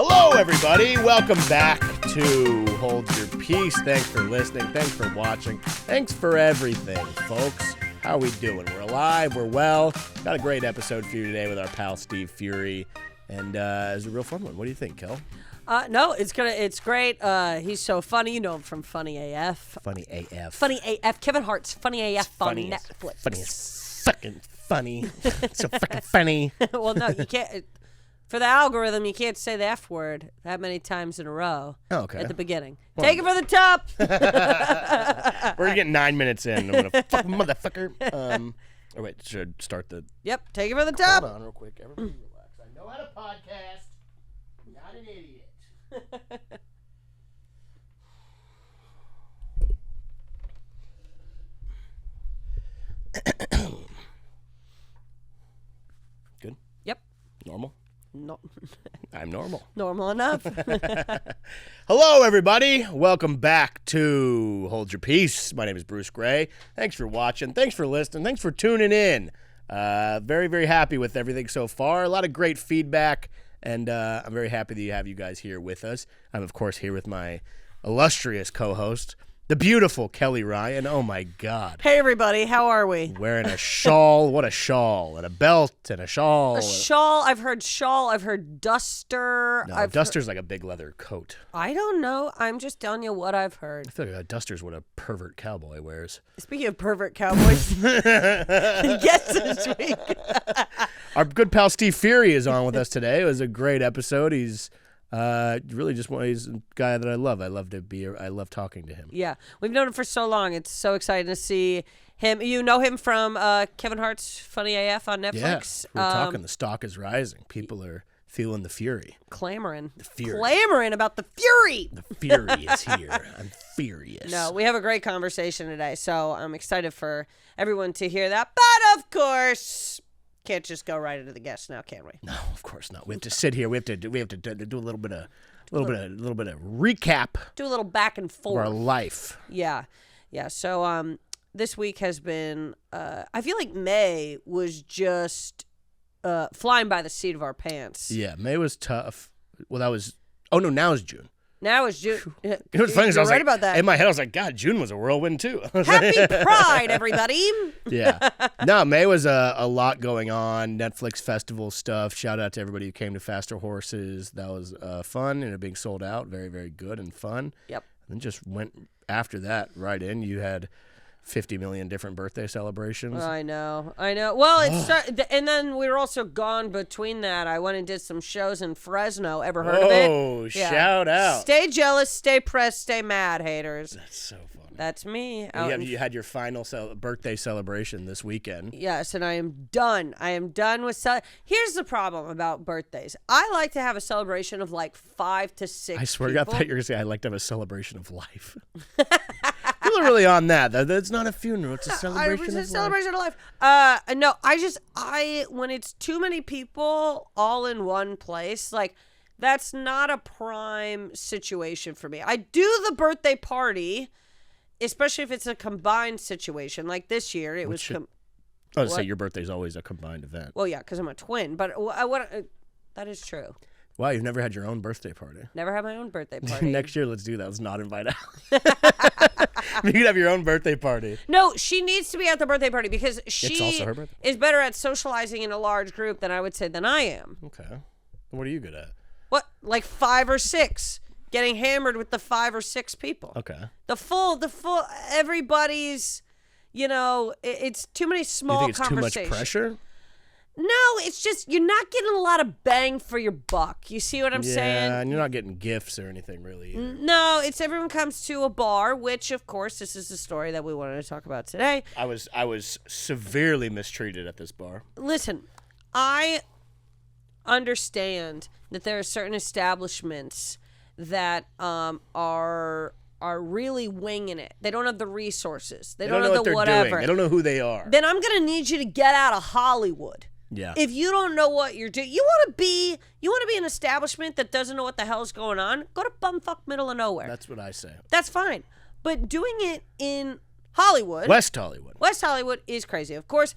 Hello, everybody. Welcome back to Hold Your Peace. Thanks for listening. Thanks for watching. Thanks for everything, folks. How are we doing? We're alive. We're well. Got a great episode for you today with our pal Steve Furey, and it's a real fun one. What do you think, Kel? No, it's great. He's so funny. You know him from Funny AF. Funny AF. Funny AF. Kevin Hart's Funny AF on Netflix. Funny as fucking funny. So fucking funny. Well, no, you can't. For the algorithm, you can't say the F word that many times in a row. Oh, okay. At the beginning. Well, take it from the top. We're gonna get 9 minutes in. I'm gonna fuck motherfucker. Oh wait, should I start the. Yep, take it from the top. Hold on, real quick. Everybody relax. I know how to podcast. I'm not an idiot. Good. Yep. Normal. No. I'm normal. Normal enough. Hello, everybody. Welcome back to Hold Your Peace. My name is Bruce Gray. Thanks for watching. Thanks for listening. Thanks for tuning in. Very, very happy with everything so far. A lot of great feedback, and I'm very happy to have you guys here with us. I'm, of course, here with my illustrious co-host, the beautiful Kelly Ryan. Oh, my God. Hey, everybody. How are we? Wearing a shawl. What a shawl. And a belt and a shawl. A shawl. I've heard shawl. I've heard duster. No, duster's like a big leather coat. I don't know. I'm just telling you what I've heard. I feel like a duster's what a pervert cowboy wears. Speaking of pervert cowboys, guest this week. Our good pal Steve Furey is on with us today. It was a great episode. He's really just he's a guy that I love. I love talking to him. Yeah, we've known him for so long. It's so exciting to see him. You know him from Kevin Hart's Funny AF on Netflix. Yeah, we're talking. The stock is rising. People are feeling the fury. Clamoring. The fury. Clamoring about the fury. The fury is here. I'm furious. No, we have a great conversation today, so I'm excited for everyone to hear that. But of course, can't just go right into the guests now, can we? No, of course not. We have to sit here. We have to do a little bit of recap. Do a little back and forth. Of our life. Yeah. So this week has been. I feel like May was just flying by the seat of our pants. Yeah, May was tough. Well, that was. Oh no, now it's June. Now it's June. You know what's funny is I was right like, about that. In my head, I was like, God, June was a whirlwind too. Happy Pride, everybody. Yeah. No, May was a lot going on. Netflix festival stuff. Shout out to everybody who came to Faster Horses. That was fun, and it being sold out. Very, very good and fun. Yep. And then just went after that right in. You had 50 million different birthday celebrations. I know. Well, and then we were also gone between that. I went and did some shows in Fresno. Ever heard of it? Oh, yeah. Shout out. Stay jealous, stay pressed, stay mad, haters. That's so funny. That's me. You had your final birthday celebration this weekend. Yes, and I am done. I am done with Here's the problem about birthdays. I like to have a celebration of like 5 to 6 I swear people. to God, I thought you were going to say I like to have a celebration of life. People are really on that. It's not a funeral. It's a celebration of life. It's a celebration of life. No, when it's too many people all in one place, like, that's not a prime situation for me. I do the birthday party, especially if it's a combined situation. Like this year, it was... I would say your birthday's always a combined event. Well, yeah, because I'm a twin, but that is true. Wow, you've never had your own birthday party. Never had my own birthday party. Next year, let's do that. Let's not invite Allie. You can have your own birthday party. No, she needs to be at the birthday party because she it's also her birthday. Is better at socializing in a large group than I would say than I am. Okay. What are you good at? What? Like 5 or 6. Getting hammered with the 5 or 6 people. Okay. The full, everybody's, it's too many small you think it's conversations. Too much pressure? No, it's just you're not getting a lot of bang for your buck. You see what I'm saying? Yeah, and you're not getting gifts or anything really either. No, it's everyone comes to a bar, which of course this is the story that we wanted to talk about today. I was severely mistreated at this bar. Listen, I understand that there are certain establishments that are really winging it. They don't have the resources. They don't have what the they're whatever. doing. They don't know who they are. Then I'm gonna need you to get out of Hollywood. Yeah. If you don't know what you're doing, you want to be an establishment that doesn't know what the hell's going on. Go to bumfuck middle of nowhere. That's what I say. That's fine, but doing it in Hollywood, West Hollywood is crazy. Of course,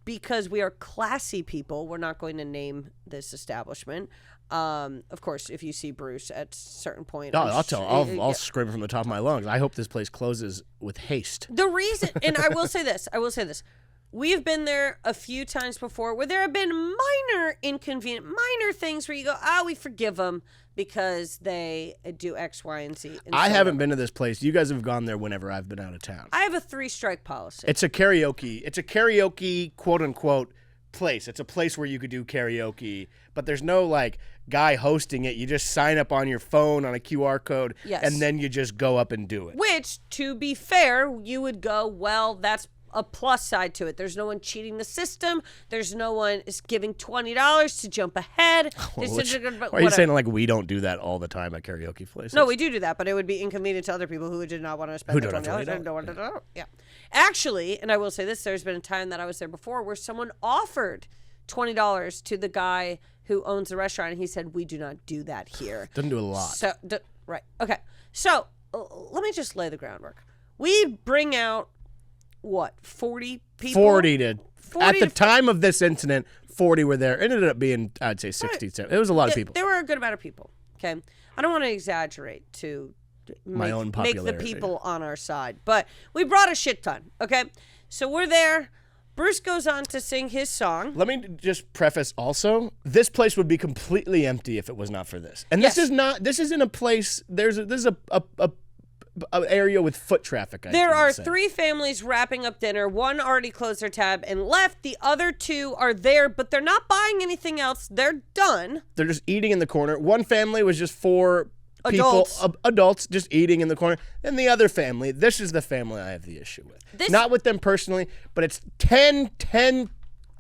because we are classy people, we're not going to name this establishment. Of course, if you see Bruce at a certain point, I'll scream from the top of my lungs. I hope this place closes with haste. The reason, and I will say this, we've been there a few times before where there have been minor things where you go, we forgive them because they do X, Y, and Z. I haven't been to this place. You guys have gone there whenever I've been out of town. I have a 3-strike policy. It's a karaoke, quote unquote, place. It's a place where you could do karaoke, but there's no like guy hosting it. You just sign up on your phone on a QR code, and then you just go up and do it. Which, to be fair, you would go, well, that's a plus side to it. There's no one cheating the system. There's no one is giving $20 to jump ahead. Why are you saying like we don't do that all the time at karaoke places? No, we do that, but it would be inconvenient to other people who did not want to spend the $20. Yeah. Actually, and I will say this, there's been a time that I was there before where someone offered $20 to the guy who owns the restaurant, and he said, we do not do that here. Doesn't do a lot. So, right. Okay. So, let me just lay the groundwork. We bring out, 40 people? 40 at the time of this incident, 40 were there. It ended up being, I'd say, 60. It was a lot of people. There were a good amount of people, okay? I don't want to exaggerate to make the people on our side, but we brought a shit ton, okay? So we're there. Bruce goes on to sing his song. Let me just preface also, this place would be completely empty if it was not for this. And this isn't a place, this is a area with foot traffic. There are 3 families wrapping up dinner. One already closed their tab and left. The other 2 are there, but they're not buying anything else. They're done. They're just eating in the corner. One family was just 4 adults just eating in the corner. And the other family, this is the family I have the issue with. Not with them personally, but it's 10:30.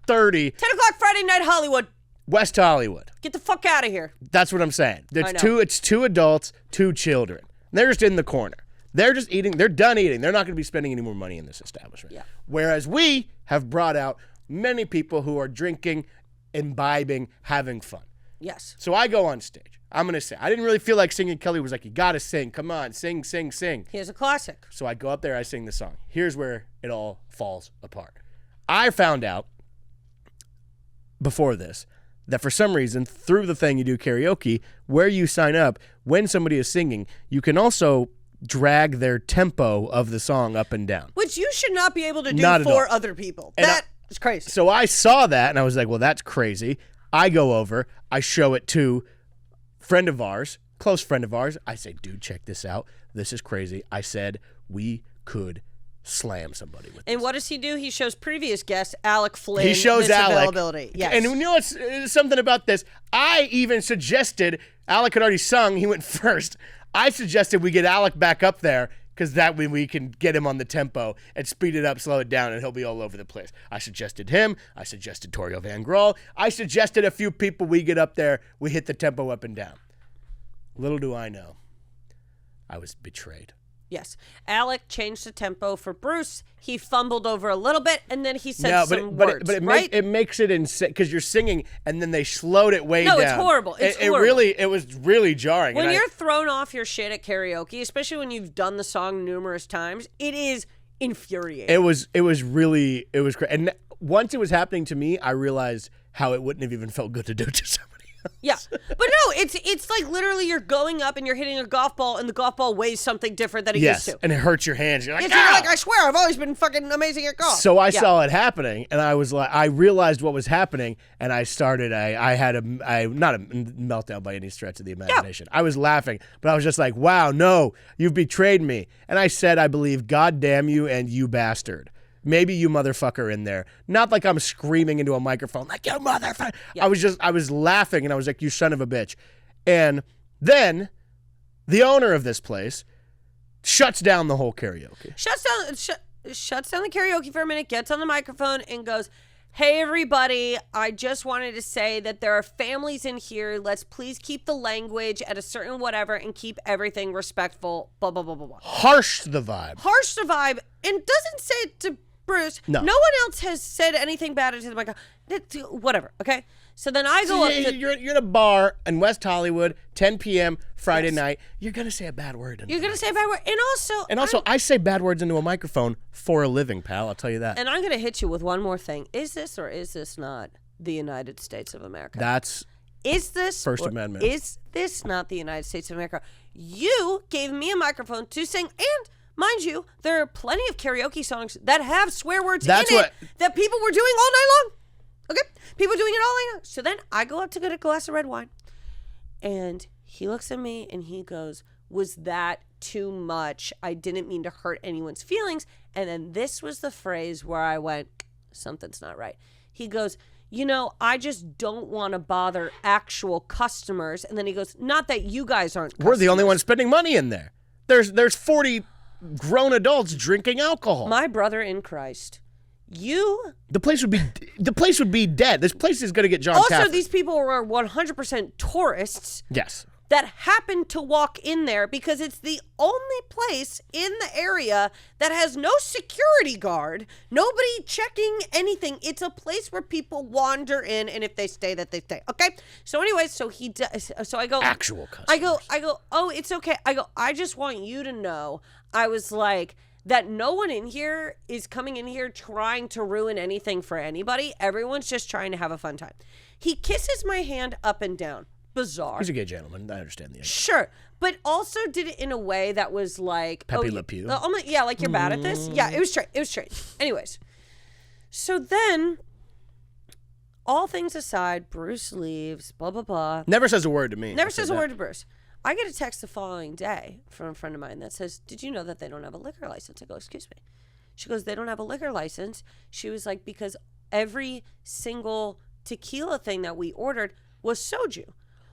10 o'clock Friday night, Hollywood. West Hollywood. Get the fuck out of here. That's what I'm saying. It's 2 adults, 2 children. They're just in the corner. They're just eating. They're done eating. They're not going to be spending any more money in this establishment. Yeah. Whereas we have brought out many people who are drinking, imbibing, having fun. Yes. So I go on stage. I'm going to sing. I didn't really feel like singing. Kelly was like, you got to sing. Come on, sing, sing, sing. Here's a classic. So I go up there. I sing the song. Here's where it all falls apart. I found out before this that for some reason, through the thing you do karaoke, where you sign up, when somebody is singing, you can also drag their tempo of the song up and down. Which you should not be able to do for other people. That is crazy. So I saw that, and I was like, well, that's crazy. I go over. I show it to a friend of ours, close friend of ours. I say, dude, check this out. This is crazy. I said we could slam somebody with this. And what does he do? He shows previous guest Alec Flynn. He shows Alec. Availability. Yes. And you know what's something about this? I even suggested, Alec had already sung. He went first. I suggested we get Alec back up there because that way we can get him on the tempo and speed it up, slow it down, and he'll be all over the place. I suggested him. I suggested Torio Van Graal. I suggested a few people. We get up there. We hit the tempo up and down. Little do I know, I was betrayed. Yes. Alec changed the tempo for Bruce. He fumbled over a little bit, and then he said some words, right? It makes it insane because you're singing, and then they slowed it way down. No, it's horrible. It's horrible. It was really jarring. When you're thrown off your shit at karaoke, especially when you've done the song numerous times, it is infuriating. It was great. And once it was happening to me, I realized how it wouldn't have even felt good to do it to somebody. Yeah, but no, it's like literally you're going up and you're hitting a golf ball and the golf ball weighs something different than it used to. And it hurts your hands. You're like, you're like, I swear, I've always been fucking amazing at golf. So I saw it happening, and I was like, I realized what was happening, and I started. I had not a meltdown by any stretch of the imagination. I was laughing, but I was just like, wow, no, you've betrayed me. And I said, I believe, God damn you and you bastard. Maybe you motherfucker in there. Not like I'm screaming into a microphone like, you motherfucker. Yeah. I was laughing, and I was like, you son of a bitch. And then the owner of this place shuts down the whole karaoke. Shuts down the karaoke for a minute, gets on the microphone, and goes, hey, everybody, I just wanted to say that there are families in here. Let's please keep the language at a certain whatever and keep everything respectful, blah, blah, blah, blah, blah. Harsh the vibe. And doesn't say it to Bruce. No one else has said anything bad into the microphone. Whatever, okay? So then I go up to... You're in a bar in West Hollywood, 10 p.m. Friday night. You're going to say a bad word. You're going to say a bad word. And also, I say bad words into a microphone for a living, pal. I'll tell you that. And I'm going to hit you with one more thing. Is this or is this not the United States of America? Is this First Amendment. Is this not the United States of America? You gave me a microphone to sing, and mind you, there are plenty of karaoke songs that have swear words in it that people were doing all night long. Okay? People doing it all night long. So then I go up to get a glass of red wine, and he looks at me and he goes, was that too much? I didn't mean to hurt anyone's feelings. And then this was the phrase where I went, something's not right. He goes, I just don't want to bother actual customers. And then he goes, not that you guys aren't customers. We're the only ones spending money in there. There's 40 grown adults drinking alcohol. My brother in Christ. The place would be dead. This place is going to get John Also, Taffer. these people were 100% tourists. Yes. That happened to walk in there because it's the only place in the area that has no security guard, nobody checking anything. It's a place where people wander in, and if they stay, that they stay. Okay. So anyway, so I go, actual customers. I go, oh, it's okay. I go, I just want you to know. I was like, that no one in here is coming in here trying to ruin anything for anybody. Everyone's just trying to have a fun time. He kisses my hand up and down. Bizarre. He's a gay gentleman. I understand the idea. Sure. But also did it in a way that was like... Pepe Le Pew. Yeah, like you're bad at this. Yeah, it was strange. Anyways. So then, all things aside, Bruce leaves, blah, blah, blah. Never says a word to me. Never says a word to Bruce. I get a text the following day from a friend of mine that says, did you know that they don't have a liquor license? I go, excuse me. She goes, they don't have a liquor license. She was like, because every single tequila thing that we ordered was soju.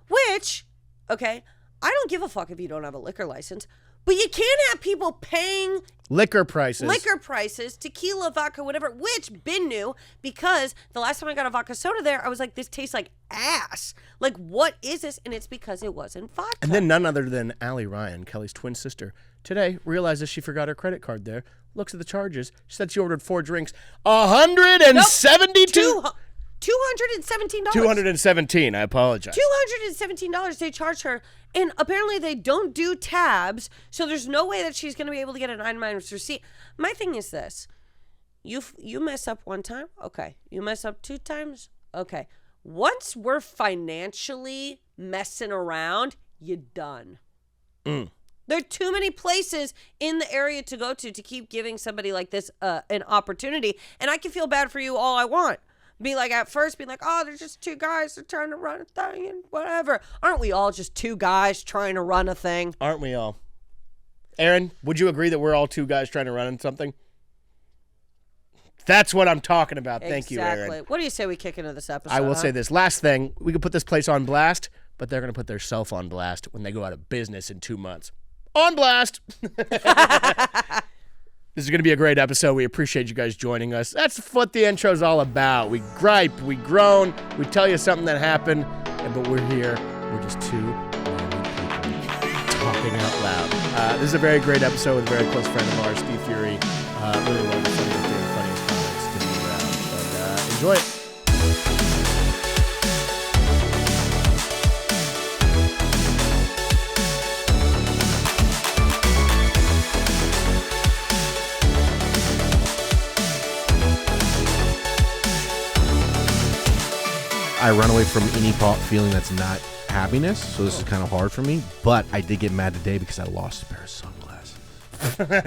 Which, okay, I don't give a fuck if you don't have a liquor license, but you can't have people paying liquor prices, tequila, vodka, whatever, which Ben knew because the last time I got a vodka soda there, I was like, this tastes like ass. Like, what is this? And it's because it wasn't vodka. And then none other than Allie Ryan, Kelly's twin sister, today realizes she forgot her credit card there, looks at the charges. She said she ordered 4 drinks. $172. Nope. $217. $217. I apologize. $217 they charge her, and apparently they don't do tabs, so there's no way that she's going to be able to get an itemized receipt. My thing is this: you mess up one time, okay. You mess up 2 times, okay. Once we're financially messing around, you're done. There are too many places in the area to go to keep giving somebody like this an opportunity, and I can feel bad for you all I want. Be like, at first, be like, oh, there's just 2 guys that are trying to run a thing and whatever. Aren't we all just 2 guys trying to run a thing? Aren't we all? Aaron, would you agree that we're all 2 guys trying to run something? That's what I'm talking about. Thank you, Aaron. Exactly. What do you say we kick into this episode? I will say this. Last thing, we could put this place on blast, but they're going to put their self on blast when they go out of business in 2 months. On blast! This is going to be a great episode. We appreciate you guys joining us. That's what the intro's all about. We gripe, we groan, we tell you something that happened, but we're here. We're just 2 normal people talking out loud. This is a very great episode with a very close friend of ours, Steve Furey. Really one of the funniest comics to be around. But enjoy it. I run away from any feeling that's not happiness, so this is kind of hard for me. But I did get mad today because I lost a pair of sunglasses.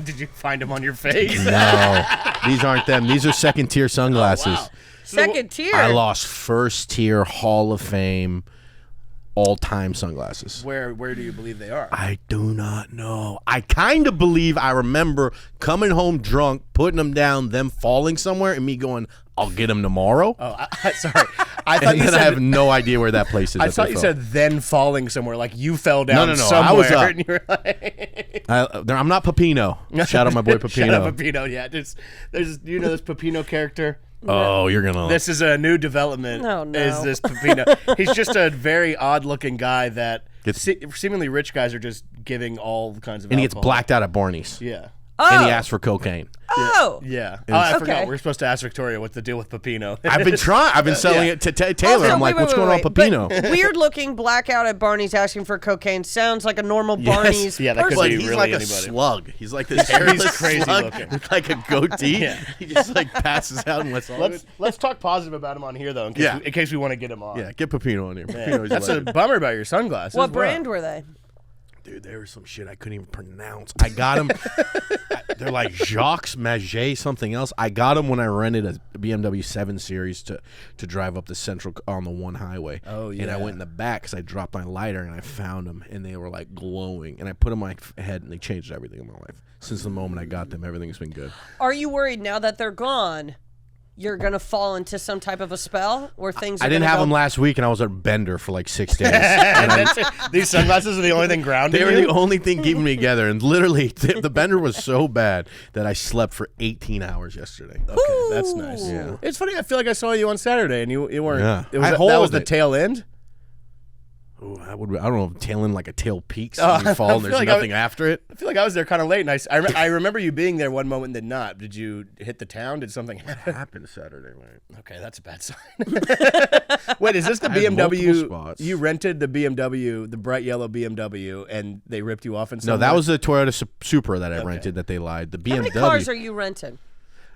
Did you find them on your face? No, these aren't them. These are second-tier sunglasses. Oh, wow. Second tier? I lost first-tier Hall of Fame all-time sunglasses. Where do you believe they are? I do not know. I kind of believe I remember coming home drunk, putting them down, them falling somewhere, and me going, I'll get them tomorrow. Oh, sorry. I thought I have no idea where that place is. I thought you said then falling somewhere, like you fell down No. somewhere. I was up. And you were like... I'm not Pepino. Shout out my boy Pepino. Shout out Pepino, yeah. There's you know this Pepino character? Oh, you're going to... This is a new development. No. Is this Pepino. He's just a very odd-looking guy that seemingly rich guys are just giving all kinds of And he gets alcohol. blacked out at Barney's. Yeah. and he asked for cocaine. Oh. Yeah. Oh, I forgot. Okay. We're supposed to ask Victoria what's the deal with Pepino. I've been trying. I've been selling it to Taylor. Also, I'm like, wait, what's wait, going wait, on, Pepino? Weird looking blackout at Barney's asking for cocaine sounds like a normal Barney's Yeah, that could person. be He's really like anybody. a slug. He's like this hairless crazy slug looking. with like a goatee. Yeah. He just like passes out and lets all of it. Let's talk positive about him on here though, in case we want to get him on. Yeah, get Pepino on here. Yeah. Pepino's That's a bummer about your sunglasses. What Wow. brand were they? Dude, there was some shit I couldn't even pronounce. I got them. They're like Jacques Maget something else. I got them when I rented a BMW 7 Series to drive up the central on the one highway. Oh, And I yeah. went in the back because I dropped my lighter and I found them and they were like glowing. And I put them on my head and they changed everything in my life. Since the moment I got them, everything's been good. Are you worried now that they're gone? You're gonna fall into some type of a spell where things. I didn't have them last week and I was at Bender for like 6 days. And These sunglasses are the only thing grounding they were you? the only thing keeping me together. And literally, the Bender was so bad that I slept for 18 hours yesterday. Okay, that's nice. Yeah. It's funny. I feel like I saw you on Saturday, and you weren't. Yeah. It was, I that was hold the it. tail end. Ooh, I don't know, tail in like a tail peaks Oh, and you fall and I there's feel like nothing after it. I feel like I was there kind of late, and I remember you being there one moment and then not. Did you hit the town? Did something happen? Happened Saturday night. Okay, that's a bad sign. Wait, is this the I had multiple BMW? spots. You rented the BMW, the bright yellow BMW, and they ripped you off in some No, that way? was the Toyota Supra that I rented that they lied. The How many BMW. cars are you renting?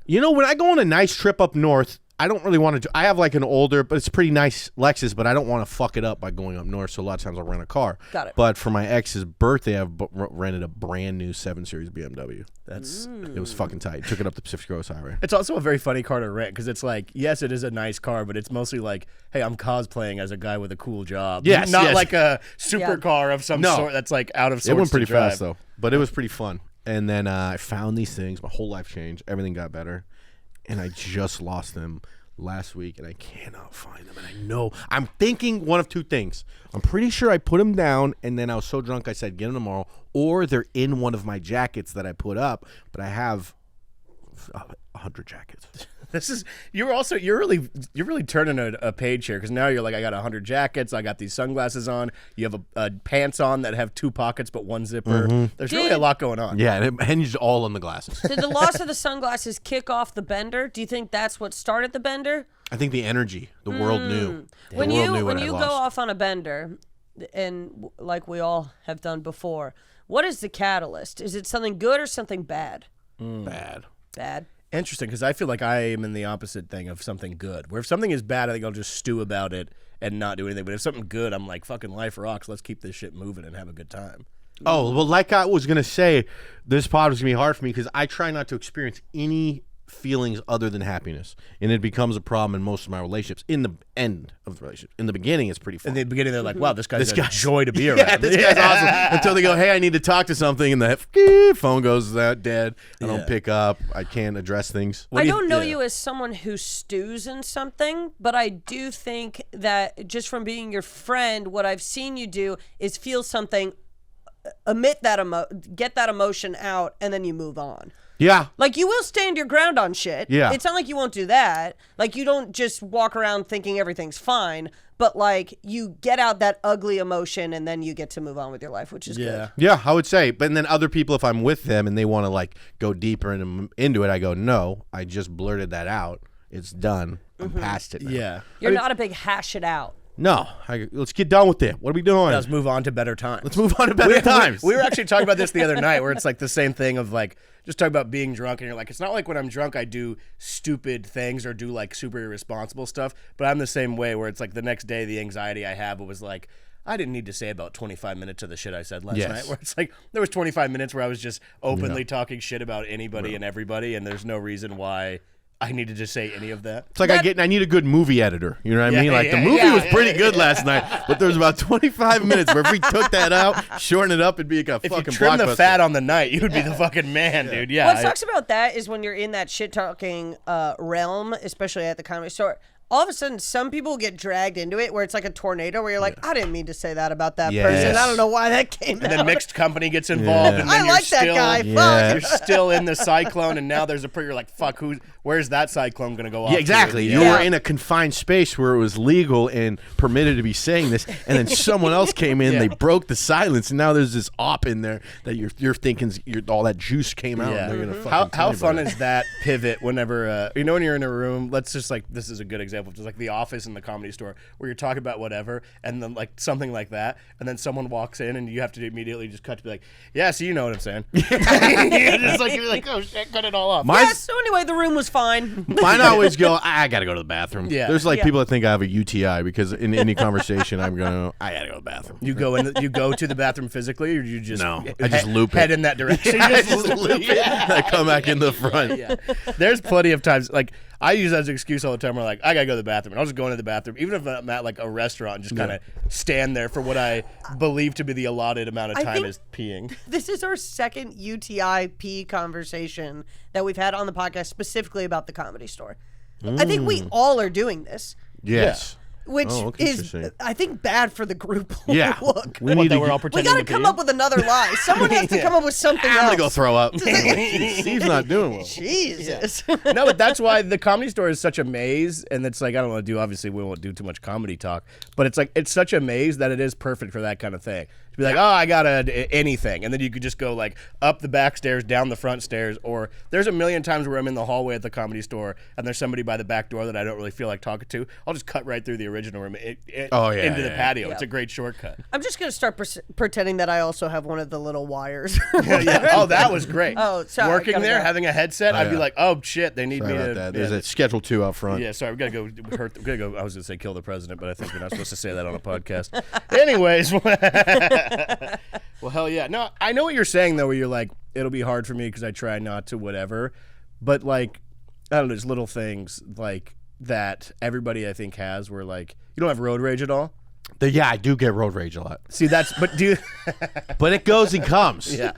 You know, when I go on a nice trip up north, I don't really want to. I have like an older, but it's a pretty nice Lexus, but I don't want to fuck it up by going up north. So a lot of times I'll rent a car. Got it. But for my ex's birthday, I've rented a brand new 7 Series BMW. That's. It was fucking tight. Took it up the Pacific Coast Highway. It's also a very funny car to rent because it's like, yes, it is a nice car, but it's mostly like, hey, I'm cosplaying as a guy with a cool job. Yes, not yes. like a supercar of some No. sort that's like out of sorts. It went pretty to drive. fast though, but it was pretty fun. And then I found these things. My whole life changed. Everything got better, and I just lost them last week, and I cannot find them. And I know I'm thinking one of two things. I'm pretty sure I put them down, and then I was so drunk I said get them tomorrow, or they're in one of my jackets that I put up. But I have 100 jackets. This is you're really turning a page here because now you're like, I got 100 jackets, I got these sunglasses on, you have a pants on that have 2 pockets but 1 zipper. There's really a lot going on. Yeah, and it hinged all on the glasses. Did the loss of the sunglasses kick off the bender? Do you think that's what started the bender? I think the energy, the world knew. When the world knew you what when I you go lost. off on a bender, and like we all have done before, what is the catalyst? Is it something good or something bad? Bad. Bad. Interesting, because I feel like I am in the opposite thing of something good. Where if something is bad, I think I'll just stew about it and not do anything. But if something good, I'm like, fucking life rocks. Let's keep this shit moving and have a good time. Oh, well, like I was going to say, this pod was going to be hard for me because I try not to experience any feelings other than happiness. And it becomes a problem in most of my relationships in the end of the relationship. In the beginning, it's pretty fun. In the beginning, they're like, wow, this guy's This a guy's- joy to be around. Yeah, this guy's awesome. Until they go, hey, I need to talk to something, and the phone goes dead. I don't pick up. I can't address things. I don't know you as someone who stews in something, but I do think that just from being your friend, what I've seen you do is feel something, emit that get that emotion out, and then you move on. Yeah. Like, you will stand your ground on shit. Yeah. It's not like you won't do that. Like, you don't just walk around thinking everything's fine, but, like, you get out that ugly emotion and then you get to move on with your life, which is good. Yeah, I would say. But then other people, if I'm with them and they want to, like, go deeper into it, I go, no, I just blurted that out. It's done. I'm past it now. Yeah. You're not a big hash it out. No. Let's get done with it. What are we doing? Let's move on to better times. Let's move on to better times. We were actually talking about this the other night where it's like the same thing of like just talking about being drunk and you're like, it's not like when I'm drunk I do stupid things or do like super irresponsible stuff, but I'm the same way where it's like the next day the anxiety I have was like I didn't need to say about 25 minutes of the shit I said last night, where it's like there was 25 minutes where I was just openly talking shit about anybody and everybody and there's no reason why I needed to say any of that. It's like I need a good movie editor. You know what I mean? Like the movie was pretty good last night, but there's about 25 minutes where if we took that out, shorten it up, it'd be like a If fucking you trim the blockbuster. fat on the night, you would be the fucking man, dude. Yeah. What sucks about that is when you're in that shit talking realm, especially at the comedy store. all of a sudden some people get dragged into it where it's like a tornado where you're like, I didn't mean to say that about that Yes. person. I don't know why that came out. And then mixed company gets involved, and then I like that guy. Yeah. You're still in the cyclone, and now there's a you're like, fuck, where's that cyclone gonna go off? Yeah, exactly. to? You were in a confined space where it was legal and permitted to be saying this, and then someone else came in, they broke the silence, and now there's this op in there that you're thinking all that juice came out. And they're gonna fucking How tell fun everybody. is that pivot whenever when you're in a room? Let's just this is a good example, just like The Office in the Comedy Store, where you're talking about whatever, and then like something like that, and then someone walks in, and you have to immediately just cut to be like, yeah, so you know what I'm saying. You're like, oh shit, cut it all off. Yeah, so anyway, the room was fine. Mine always go, I gotta go to the bathroom. Yeah. There's like Yeah. people that think I have a UTI because in any conversation I gotta go to the bathroom. You go to the bathroom physically, or you just No, I just loop head it. in that direction. I just loop it. I come back in the front. Yeah. There's plenty of times, like, I use that as an excuse all the time where, like, I gotta go to the bathroom. And I'll just go into the bathroom, even if I'm at, like, a restaurant, and just kind of stand there for what I believe to be the allotted amount of I time think- is peeing. This is our second UTI pee conversation that we've had on the podcast specifically about the Comedy Store. I think we all are doing this, Yes. which Oh, okay, is, interesting. I think, bad for the group Yeah. look. We What, need that to we're all We pretending got to to come pee? up with another lie. Someone has to come up with something I'm else. gonna go throw up. Steve's not doing well. Jesus. No, but that's why the Comedy Store is such a maze, and it's like, I don't want to do, obviously we won't do too much comedy talk, but it's like, it's such a maze that it is perfect for that kind of thing. To be like, oh, I got anything, and then you could just go like up the back stairs, down the front stairs, or there's a million times where I'm in the hallway at the Comedy Store, and there's somebody by the back door that I don't really feel like talking to. I'll just cut right through the original room into the patio. It's a great shortcut. I'm just going to start pretending that I also have one of the little wires. Yeah. Oh, that was great. Oh, sorry, Working gotta there, go. having a headset, I'd be yeah. like, oh shit, they need Sorry me about to. that. yeah, There's a Schedule 2 out front. Yeah, sorry, we gotta go. We gotta go. I was gonna say kill the president, but I think we're not supposed to say that on a podcast. Anyways, well, hell yeah. No, I know what you're saying though, where you're like, it'll be hard for me because I try not to whatever, but like, I don't know, there's little things like that everybody I think has where like you don't have road rage at all. Yeah, I do get road rage a lot. See, but do you? But it goes and comes. Yeah.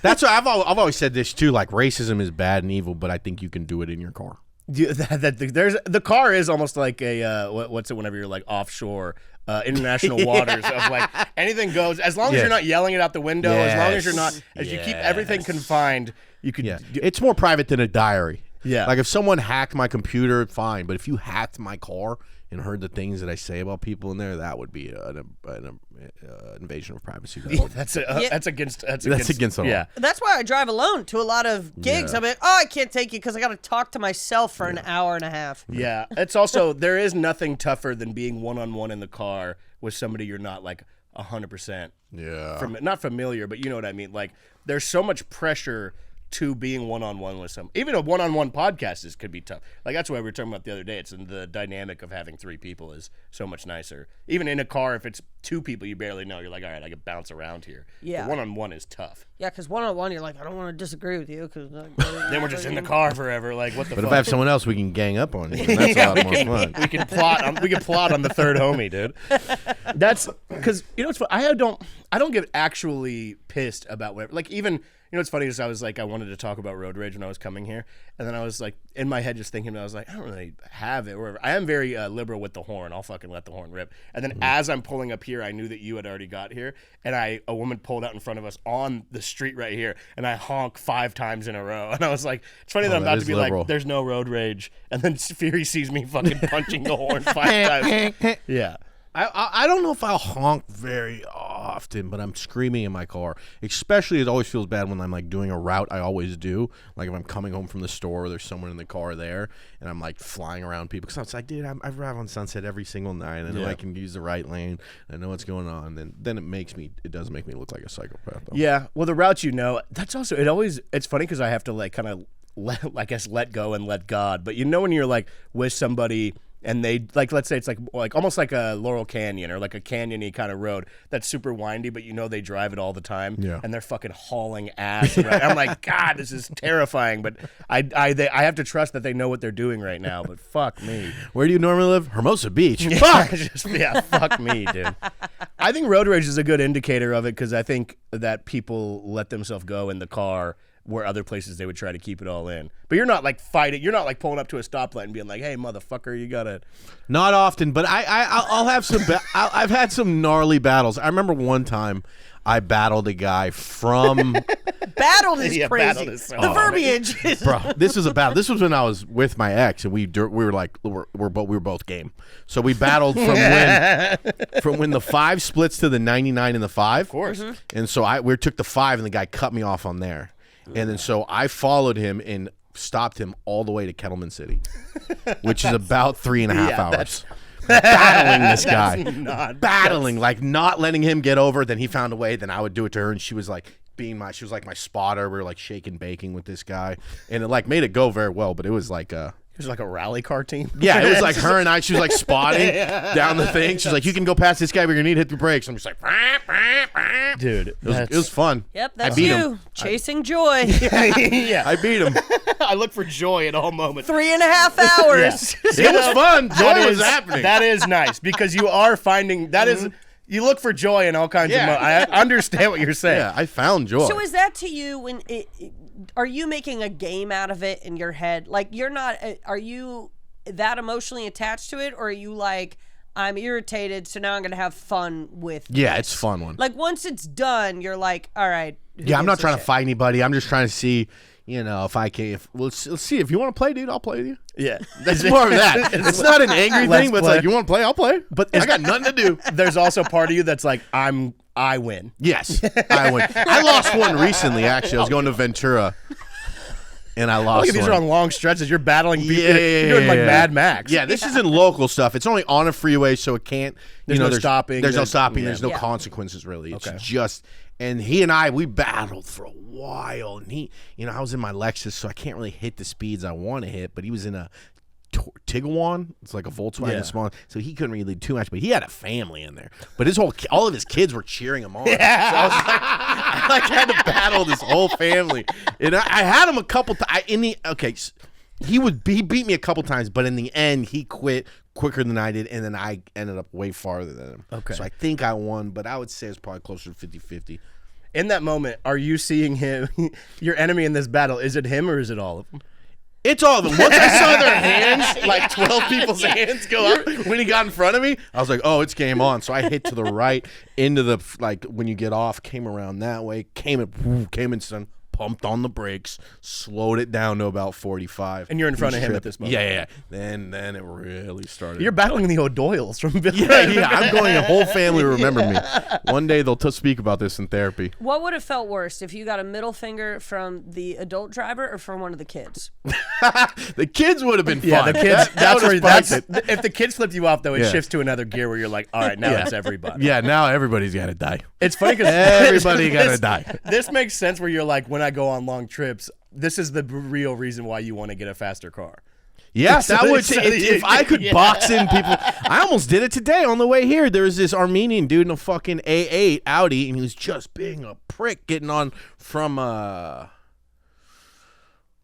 That's why I've always said this too. Like racism is bad and evil, but I think you can do it in your car. There's the car is almost like a what's it whenever you're like offshore international waters of like anything goes as long as you're not yelling it out the window, as long as you're not you keep everything confined, you could It's more private than a diary. Yeah. Like if someone hacked my computer, fine. But if you hacked my car and heard the things that I say about people in there, that would be an invasion of privacy. that's against against the law. yeah. That's why I drive alone to a lot of gigs. Yeah. I'm like, oh, I can't take you because I got to talk to myself for an hour and a half. Yeah, it's also there is nothing tougher than being one-on-one in the car with somebody you're not like 100% not familiar, but you know what I mean. Like there's so much pressure to being one-on-one with some. Even a one-on-one podcast could be tough. Like that's why we were talking about the other day. It's the dynamic of having three people is so much nicer. Even in a car, if it's two people you barely know, you're like, all right, I can bounce around here. Yeah. But one-on-one is tough. Yeah, because one-on-one, you're like, I don't want to disagree with you. Because Then we're just in the car forever. Like what the But fuck? if I have someone else, we can gang up on you. And that's a lot more fun. We can plot on the third homie, dude. That's because you know it's fun. I don't get actually pissed about whatever. Like even you know what's funny is I was like I wanted to talk about road rage when I was coming here, and then I was like in my head just thinking I was like I don't really have it or whatever. I am very liberal with the horn. I'll fucking let the horn rip. And then as I'm pulling up here, I knew that you had already got here, and a woman pulled out in front of us on the street right here, and I honk 5 times in a row, and I was like, it's funny that I'm that about is to be liberal. like, there's no road rage, and then Furey sees me fucking punching the horn 5 times. Yeah. I don't know if I'll honk very often, but I'm screaming in my car. Especially, it always feels bad when I'm like doing a route I always do. Like if I'm coming home from the store, there's someone in the car there, and I'm like flying around people. Because I was like, dude, I drive on Sunset every single night. I know I can use the right lane. I know what's going on. Then it does make me look like a psychopath. Though. Yeah. Well, the routes that's also it's funny because I have to like kind of let go and let God. But you know when you're like with somebody. And they like, let's say it's like almost like a Laurel Canyon or like a canyon-y kind of road that's super windy, but you know they drive it all the time, and they're fucking hauling ass. I'm like, God, this is terrifying. But I have to trust that they know what they're doing right now. But fuck me. Where do you normally live? Hermosa Beach. Fuck. Fuck me, dude. I think road rage is a good indicator of it because I think that people let themselves go in the car where other places they would try to keep it all in. But you're not like fighting. You're not like pulling up to a stoplight and being like, "Hey, motherfucker, you gotta." Not often, but I'll have some. I've had some gnarly battles. I remember one time I battled a guy from. Battled is Yeah, crazy. battled is so the funny. verbiage is. Bro, this was a battle. This was when I was with my ex, and we were like we were both game. So we battled from when the 5 splits to the 99 and the 5. Of course. And so we took the 5, and the guy cut me off on there. And then so I followed him and stopped him all the way to Kettleman City, which is about 3.5 hours. Battling this guy, battling, like not letting him get over. Then he found a way. Then I would do it to her, and she was like she was like my spotter. We were like shaking, baking with this guy, and it like made it go very well. But it was like It was like a rally car team. yeah, it was like her and I. She was like spotting down the thing. She's like, "You can go past this guy, but you're gonna need to hit the brakes." I'm just like, Dude, it was fun. Yep, that's I beat you. him. Chasing joy. yeah. I beat him. I look for joy at all moments. 3.5 hours. It was fun. That Joy was is- happening. That is nice because you are finding that is you look for joy in all kinds of. I understand what you're saying. Yeah, I found joy. So is that to you when are you making a game out of it in your head? Like you're not are you that emotionally attached to it, or are you like, I'm irritated, so now I'm gonna have fun with yeah, this? it's a fun one. Like once it's done, you're like, all right. Yeah, I'm not trying to fight anybody. I'm just trying to see, if I can. Let's see. If you want to play, dude, I'll play you. Yeah. That's more of that. It's not an angry Let's thing, but it's play. like, you want to play? I'll play. But I got nothing to do. There's also part of you that's like, I win. Yes, I win. I lost one recently. Actually, I was going to Ventura, and I lost Look, these one. are on long stretches. You're battling people. Yeah, You're doing like Mad Max. Yeah, this isn't local stuff. It's only on a freeway, so it can't. There's no stopping. There's no stopping. Yeah. There's no Yeah. consequences really. It's Okay. just. And he and I, we battled for a while. And he, I was in my Lexus, so I can't really hit the speeds I want to hit. But he was in a Tiguan. It's like a Volkswagen Yeah. small, so he couldn't really do too much. But he had a family in there. But all of his kids were cheering him on. Yeah. So I was like, I had to battle this whole family. And I had him a couple times. He beat me a couple times, but in the end, he quit quicker than I did, and then I ended up way farther than him. Okay. So I think I won, but I would say it's probably closer to 50-50. In that moment, are you seeing him, your enemy in this battle? Is it him or is it all of them? It's all of them. Once I saw their hands, like 12 people's hands go up when he got in front of me, I was like, oh, it's game on. So I hit to the right into the, like, when you get off, came around that way, came in, son, pumped on the brakes, slowed it down to about 45. And you're in front of him at this moment. Yeah. Then it really started. You're battling the O'Doyles from yeah. I'm going. A whole family will remember me. One day they'll speak about this in therapy. What would have felt worse if you got a middle finger from the adult driver or from one of the kids? The kids would have been fun. Yeah, the kids. That's where that's if the kids flipped you off, though, it Yeah. shifts to another gear where you're like, all right, now it's everybody. Yeah, now everybody's got to die. It's funny because Everybody gotta die. This makes sense where you're like, when I go on long trips, this is the real reason why you want to get a faster car. Yeah, So- that would. so If I could yeah. box in people, I almost did it today on the way here. There was this Armenian dude in a fucking A8 Audi, and he was just being a prick, getting on from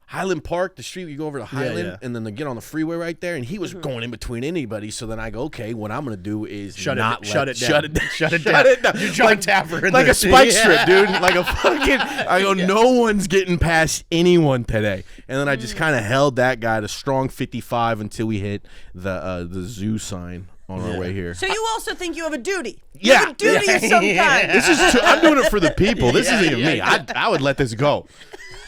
Highland Park, the street you go over to Highland, yeah. and then they get on the freeway right there, and he was going in between anybody. So then I go, okay, what I'm gonna do is Shut not it down. Shut it down. You're John Tapper in like a this. spike Yeah. strip, dude. Like a fucking. I go, no one's getting past anyone today. And then I just kind of held that guy to strong 55 until we hit the zoo sign on our way here. So you also think you have a duty. You Yeah. have a duty of some kind. This is. I'm doing it for the people. This Yeah, isn't even yeah, me. yeah. I would let this go.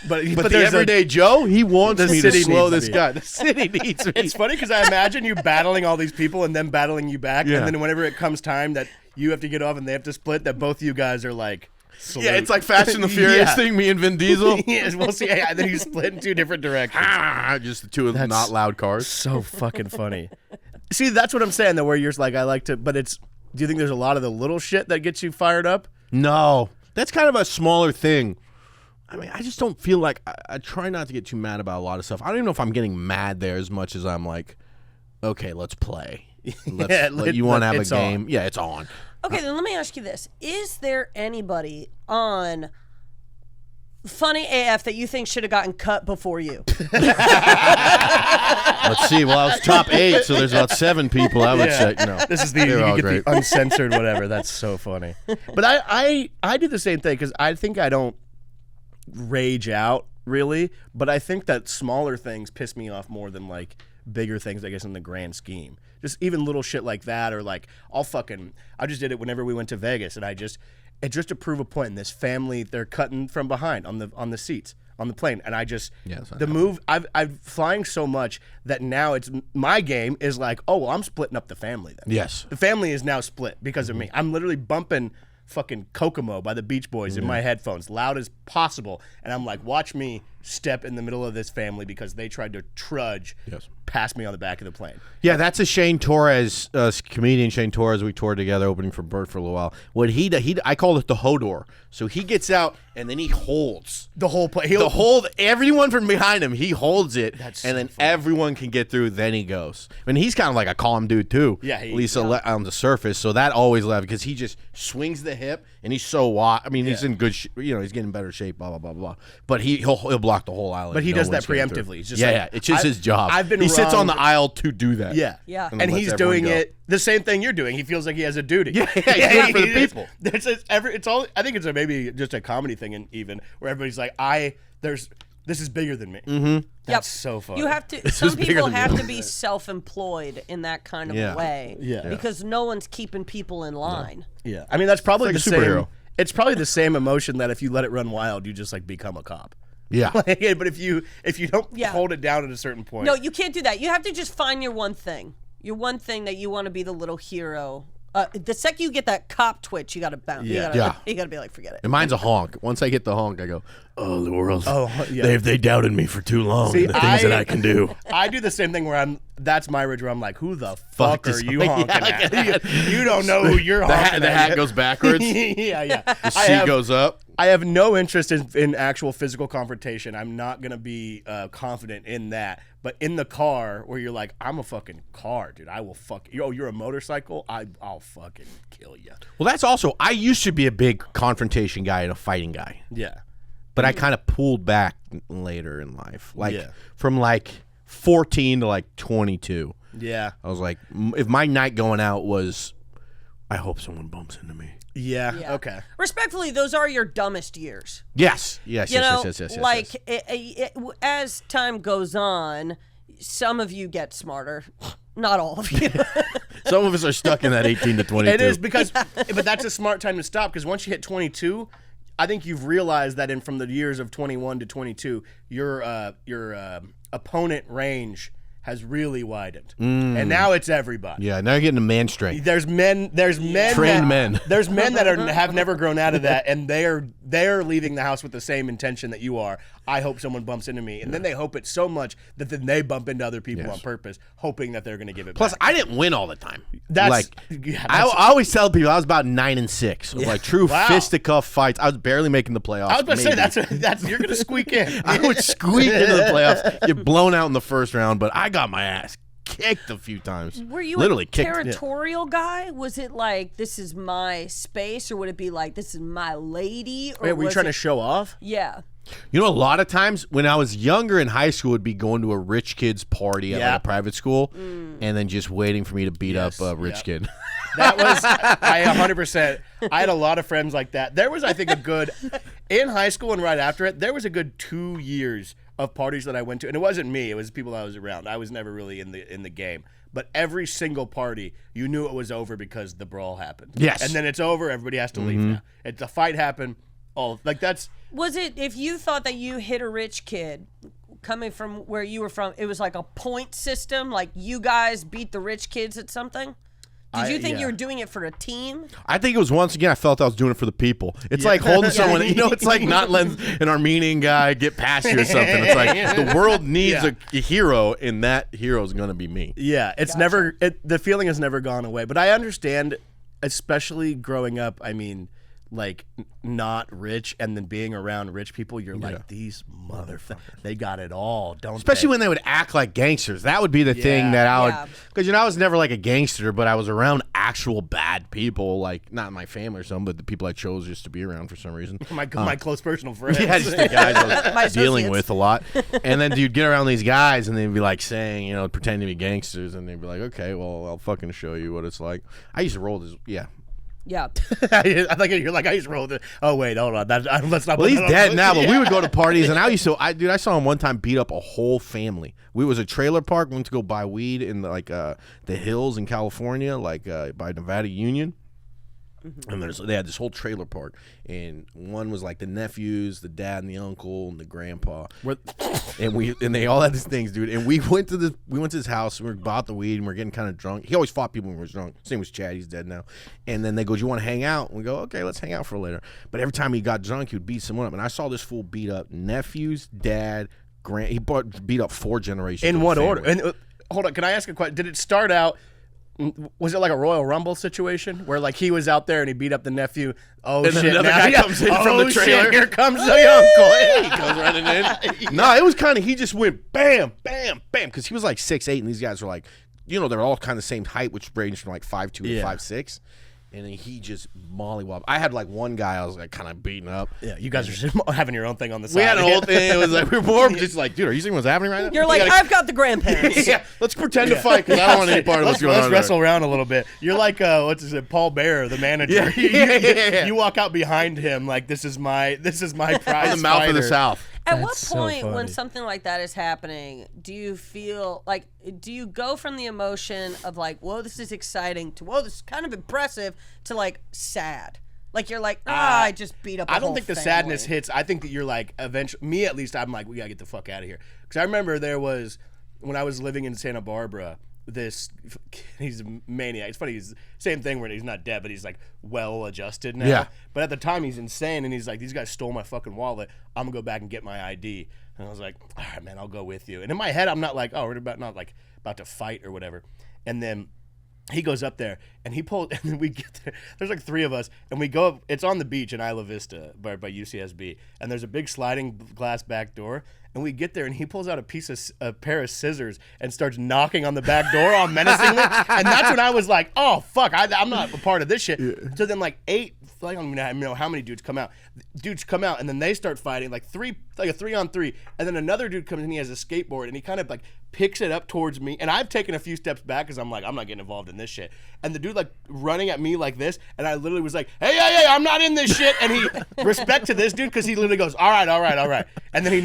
But But the there's everyday Joe, he wants the me to city slow needs this me. guy. The city needs me. It's funny because I imagine you battling all these people and them battling you back, Yeah. and then whenever it comes time that you have to get off and they have to split, that both of you guys are like, salute. Yeah, it's like Fast and the Furious Yeah. thing. Me and Vin Diesel. Yes, we'll see. Yeah, then you split in two different directions. Just the two of them, That's- not loud cars. So fucking funny. See, that's what I'm saying, though, where you're like, I like to, but it's, do you think there's a lot of the little shit that gets you fired up? No, that's kind of a smaller thing. I mean, I just don't feel like I try not to get too mad about a lot of stuff. I don't even know if I'm getting mad there as much as I'm like, okay, let's play. You want to have a it's game? on. Yeah, it's on. Okay, then let me ask you this. Is there anybody on Funny AF that you think should have gotten cut before you? Let's see. Well, I was top 8, so there's about 7 people. I would say no. This is the, They're you all get great. the uncensored whatever. That's so funny. But I do the same thing because I think I don't, rage out really, but I think that smaller things piss me off more than like bigger things, I guess, in the grand scheme. Just even little shit like that, or like I just did it whenever we went to Vegas, and just to prove a point. And this family, they're cutting from behind on the seats on the plane, and I'm flying so much that now it's my game is like, oh well, I'm splitting up the family then. Yes, the family is now split because of me. I'm literally bumping fucking Kokomo by the Beach Boys in my headphones, loud as possible, and I'm like, watch me step in the middle of this family because they tried to trudge past me on the back of the plane. Yeah, that's a Shane Torres, comedian Shane Torres. We toured together, opening for Bert for a little while. What I call it the Hodor. So he gets out and then he holds The whole plane. Everyone from behind him. He holds it, That's and so then funny. everyone can get through. Then he goes. And he's kind of like a calm dude too. Yeah, at least on the surface. So that always left because he just swings the hip and he's so wide. I mean, he's in good. He's getting better shape. Blah blah blah blah. But he'll block the whole island. But he No does that one's getting through. preemptively. It's just It's just his job. He sits wrong. on the aisle to do that. Yeah. Yeah. And he's lets doing everyone it the same thing you're doing. He feels like he has a duty. Yeah, he's doing it for the people. It's all. I think it's maybe just a comedy thing, and even where everybody's like, this is bigger than me. Mm-hmm. That's so funny. You have to. This Some is bigger people than have you. to be self-employed in that kind of Yeah. a way. Yeah. Because no one's keeping people in line. Yeah. I mean, that's probably It's the like a same. superhero. It's probably the same emotion that if you let it run wild, you just like become a cop. Yeah. But if you don't Yeah. hold it down at a certain point, No, you can't do that. You have to just find your one thing. Your one thing that you want to be the little hero. The second you get that cop twitch, you got to bounce. Yeah. You got to be like, forget it. And mine's a honk. Once I get the honk, I go, oh, the world. Oh, yeah. They doubted me for too long. See, and the things that I can do. I do the same thing where that's my ridge where I'm like, who the fuck is- are you Yeah, honking like at? You don't know who you're honking The at. hat goes backwards. yeah. The seat goes up. I have no interest in actual physical confrontation. I'm not going to be confident in that. But in the car where you're like, I'm a fucking car, dude. I will fuck you. Oh, you're a motorcycle? I'll fucking kill you. Well, that's also, I used to be a big confrontation guy and a fighting guy. Yeah. But I kind of pulled back later in life. Yeah. From 14 to 22. Yeah. I was like, if my night going out was, I hope someone bumps into me. Yeah. Yeah. Okay. Respectfully, those are your dumbest years. Yes. Yes. As time goes on, some of you get smarter. Not all of you. Some of us are stuck in that 18 to 22. It is because, but that's a smart time to stop because once you hit 22, I think you've realized that from the years of 21 to 22, your opponent range has really widened, and now it's everybody. Yeah, now you're getting a man strength. There's men. Trained men. There's men that have never grown out of that, and they're leaving the house with the same intention that you are. I hope someone bumps into me, and then they hope it so much that then they bump into other people on purpose, hoping that they're going to give it Plus, back. I didn't win all the time. That's I always tell people I was about 9-6. True Wow. fisticuff fights. I was barely making the playoffs. I was about to say maybe. that's you're going to squeak in. I would squeak into the playoffs, get blown out in the first round, but I got my ass kicked a few times. Were you literally a kicked? territorial guy? Was it like, this is my space, or would it be like, this is my lady? Or Wait, were you was trying it- to show off? Yeah. You know, a lot of times when I was younger in high school, would be going to a rich kid's party at Yeah. a private school, and then just waiting for me to beat Yes, up a rich yep. kid. That was I 100%. I had a lot of friends like that. There was, I think, in high school and right after it, there was a good 2 years of parties that I went to, and it wasn't me. It was people I was around. I was never really in the game. But every single party, you knew it was over because the brawl happened. Yes. And then it's over. Everybody has to leave now. It's a fight happened. Oh, that's Was it, if you thought that you hit a rich kid coming from where you were from, it was like a point system, like you guys beat the rich kids at something? Did you think yeah. you were doing it for a team? I think it was once again. I felt I was doing it for the people. It's like holding someone. It's like not letting an Armenian guy get past you or something. It's like the world needs a hero, and that hero is going to be me. Yeah, it's never. The feeling has never gone away. But I understand, especially growing up. I mean, like not rich, and then being around rich people, you're like, these motherfuckers. They got it all, don't Especially they? when they would act like gangsters. That would be the thing that I would, because I was never like a gangster, but I was around actual bad people, like not my family or something, but the people I chose just to be around for some reason. my close personal friends. Yeah, just the guys I My was dealing associates. with a lot. And then you'd get around these guys and they'd be like saying, pretending to be gangsters, and they'd be like, okay, well, I'll fucking show you what it's like. I used to roll this, Yeah. I think you're like, I just rolled it. Oh, wait, hold on. Let's not. Well, he's dead now, but we Yeah. would go to parties, and I saw him one time beat up a whole family. We was a trailer park, went to go buy weed in the hills in California, by Nevada Union. And they had this whole trailer park, and one was like the nephews, the dad, and the uncle, and the grandpa. And they all had these things, dude. And we went to his house, and we bought the weed, and we are getting kind of drunk. He always fought people when he was drunk. His name was Chad. He's dead now. And then they go, "Do you want to hang out?" And we go, "Okay, let's hang out for later." But every time he got drunk, he would beat someone up. And I saw this fool beat up nephews, dad, beat up 4 generations In of what family. order? And hold on, can I ask a question? Did it start out? Was it like a Royal Rumble situation where like he was out there and he beat up the nephew? Oh And then shit! another now guy comes in from the shit, trailer. Here comes the uncle. He goes running in. No, it was kind of, he just went bam, bam, bam, because he was like 6'8", and these guys were like, they're all kind of the same height, which ranged from like 5'2" to 5'6". And then he just mollywopped. I had like one guy I was like kind of beating up. Yeah, you guys are just having your own thing on the side. We had a whole thing. It was like we were more just like, dude, are you seeing what's happening right now? You're like, I've got the grandparents. yeah, let's pretend to fight because I don't want any part of what's going on. Let's wrestle around a little bit. You're like, Paul Bearer, the manager. Yeah. You walk out behind him like this is my prize. In the mouth fighter. of the South. At what That's so point, when funny. something like that is happening, do you feel like, do you go from the emotion of like, whoa, this is exciting, to whoa, this is kind of impressive, to like sad? Like you're like, I just beat up. I don't think the sadness hits. I think that you're like, eventually, me at least, I'm like, we gotta get the fuck out of here. Because I remember there was, when I was living in Santa Barbara, he's a maniac. It's funny, he's same thing where he's not dead, but he's like well adjusted now. Yeah. But at the time he's insane, and he's like, these guys stole my fucking wallet. I'm gonna go back and get my ID. And I was like, all right, man, I'll go with you. And in my head, I'm not like, oh, we're about to fight or whatever. And then he goes up there and he pulls, and then we get there. There's like 3 of us, and we go up. It's on the beach in Isla Vista by UCSB, and there's a big sliding glass back door. And we get there, and he pulls out a pair of scissors and starts knocking on the back door all menacingly. And that's when I was like, oh, fuck, I'm not a part of this shit. Yeah. So then like 8, I don't even know how many dudes come out. Dudes come out, and then they start fighting, like a 3-on-3. And then another dude comes in, he has a skateboard, and he kind of like picks it up towards me. And I've taken a few steps back because I'm like, I'm not getting involved in this shit. And the dude like running at me like this, and I literally was like, hey, I'm not in this shit. And he, respect to this dude, because he literally goes, all right. And then he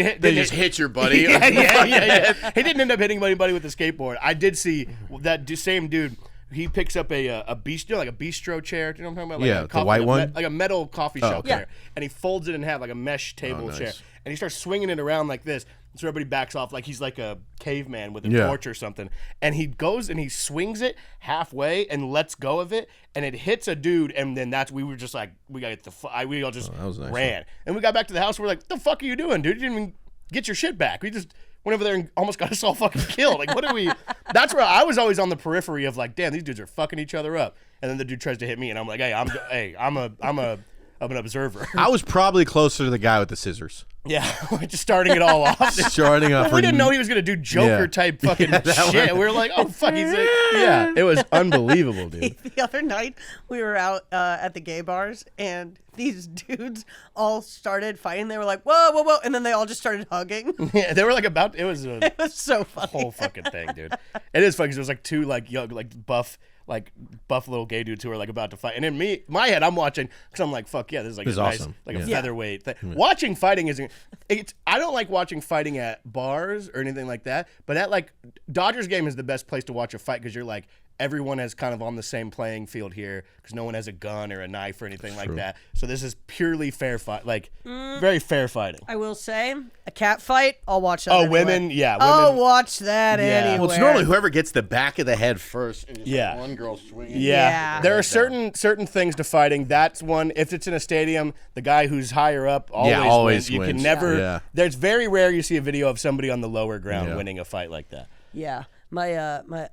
hit your buddy. yeah. He didn't end up hitting anybody with the skateboard. I did see that same dude. He picks up a bistro, like a bistro chair. Do you know what I'm talking about? Like the white one? Like a metal coffee shop okay. chair. And he folds it in half like a mesh table nice. chair. And he starts swinging it around like this. So everybody backs off like he's like a caveman with a torch or something. And he goes and he swings it halfway and lets go of it. And it hits a dude. And then we were just like, we got to get the we all just nice. ran. And we got back to the house. We're like, what the fuck are you doing, dude? You didn't even get your shit back. We just went over there and almost got us all fucking killed. Like, what are we? That's where I was always on the periphery of like, damn, these dudes are fucking each other up. And then the dude tries to hit me, and I'm like, hey, I'm an observer. I was probably closer to the guy with the scissors. Yeah, just starting it all off. Starting off. We didn't know he was gonna do Joker type fucking shit. We were like, oh fuck, he's like, yeah. It was unbelievable, dude. The other night, we were out at the gay bars, and these dudes all started fighting. They were like, whoa, and then they all just started hugging. Yeah, they were like it was It was so funny. whole fucking thing, dude. It is funny because it was like 2 like young, like buff little gay dudes who are like about to fight, and in my head I'm watching because I'm like, fuck yeah, this is like This is a nice, awesome. like a Yeah. featherweight thing. Watching fighting isn't. I don't like watching fighting at bars or anything like that, but at like Dodgers game is the best place to watch a fight because you're like, everyone is kind of on the same playing field here because no one has a gun or a knife or anything like that. So this is purely fair fight, like very fair fighting. I will say, a cat fight, I'll watch that. Oh, anywhere. women, yeah, I'll women. watch that anywhere. Well, it's normally whoever gets the back of the head first. And just Yeah. one girl swinging. Yeah. There are certain things to fighting. That's one. If it's in a stadium, the guy who's higher up always wins. You can wins. never. Yeah. There's very rare you see a video of somebody on the lower ground winning a fight like that. Yeah, I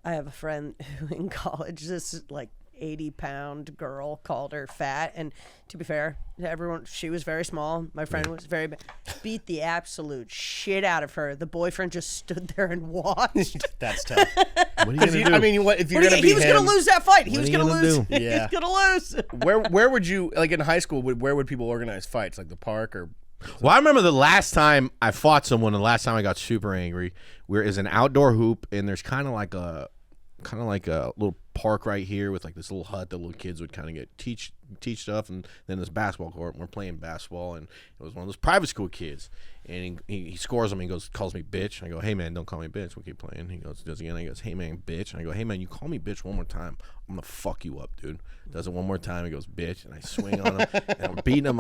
have a friend who in college, this like 80-pound girl called her fat, and to be fair to everyone, she was very small. My friend was very big. Beat the absolute shit out of her. The boyfriend just stood there and watched. That's tough. What are you gonna do? I mean, if you're gonna be he was him, gonna lose that fight. He What was are you gonna gonna lose. do? He Yeah. was gonna lose. where would you like in high school? Where would people organize fights? Like the park or? Well, I remember the last time I fought someone, and the last time I got super angry, where is an outdoor hoop, and there's kind of like kind of like a little park right here with like this little hut that little kids would kind of get teach stuff, and then this basketball court. And we're playing basketball, and it was one of those private school kids, and he scores on me. He calls me bitch. And I go, hey man, don't call me bitch. We'll keep playing. He does it again. He goes, hey man, bitch. And I go, hey man, you call me bitch one more time, I'm gonna fuck you up, dude. Does it one more time. He goes, bitch, and I swing on him, and I'm beating him.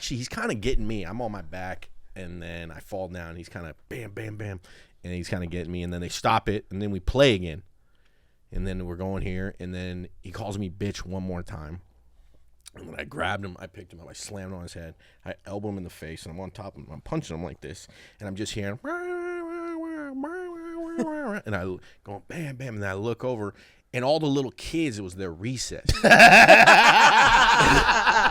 He's kind of getting me. I'm on my back, and then I fall down. He's kind of bam, bam, bam, and he's kind of getting me, and then they stop it, and then we play again. And then we're going here, and then he calls me bitch one more time. And when I grabbed him, I picked him up, I slammed him on his head, I elbow him in the face, and I'm on top of him, I'm punching him like this, and I'm just hearing, and I go bam, bam, and then I look over, and all the little kids, it was their recess.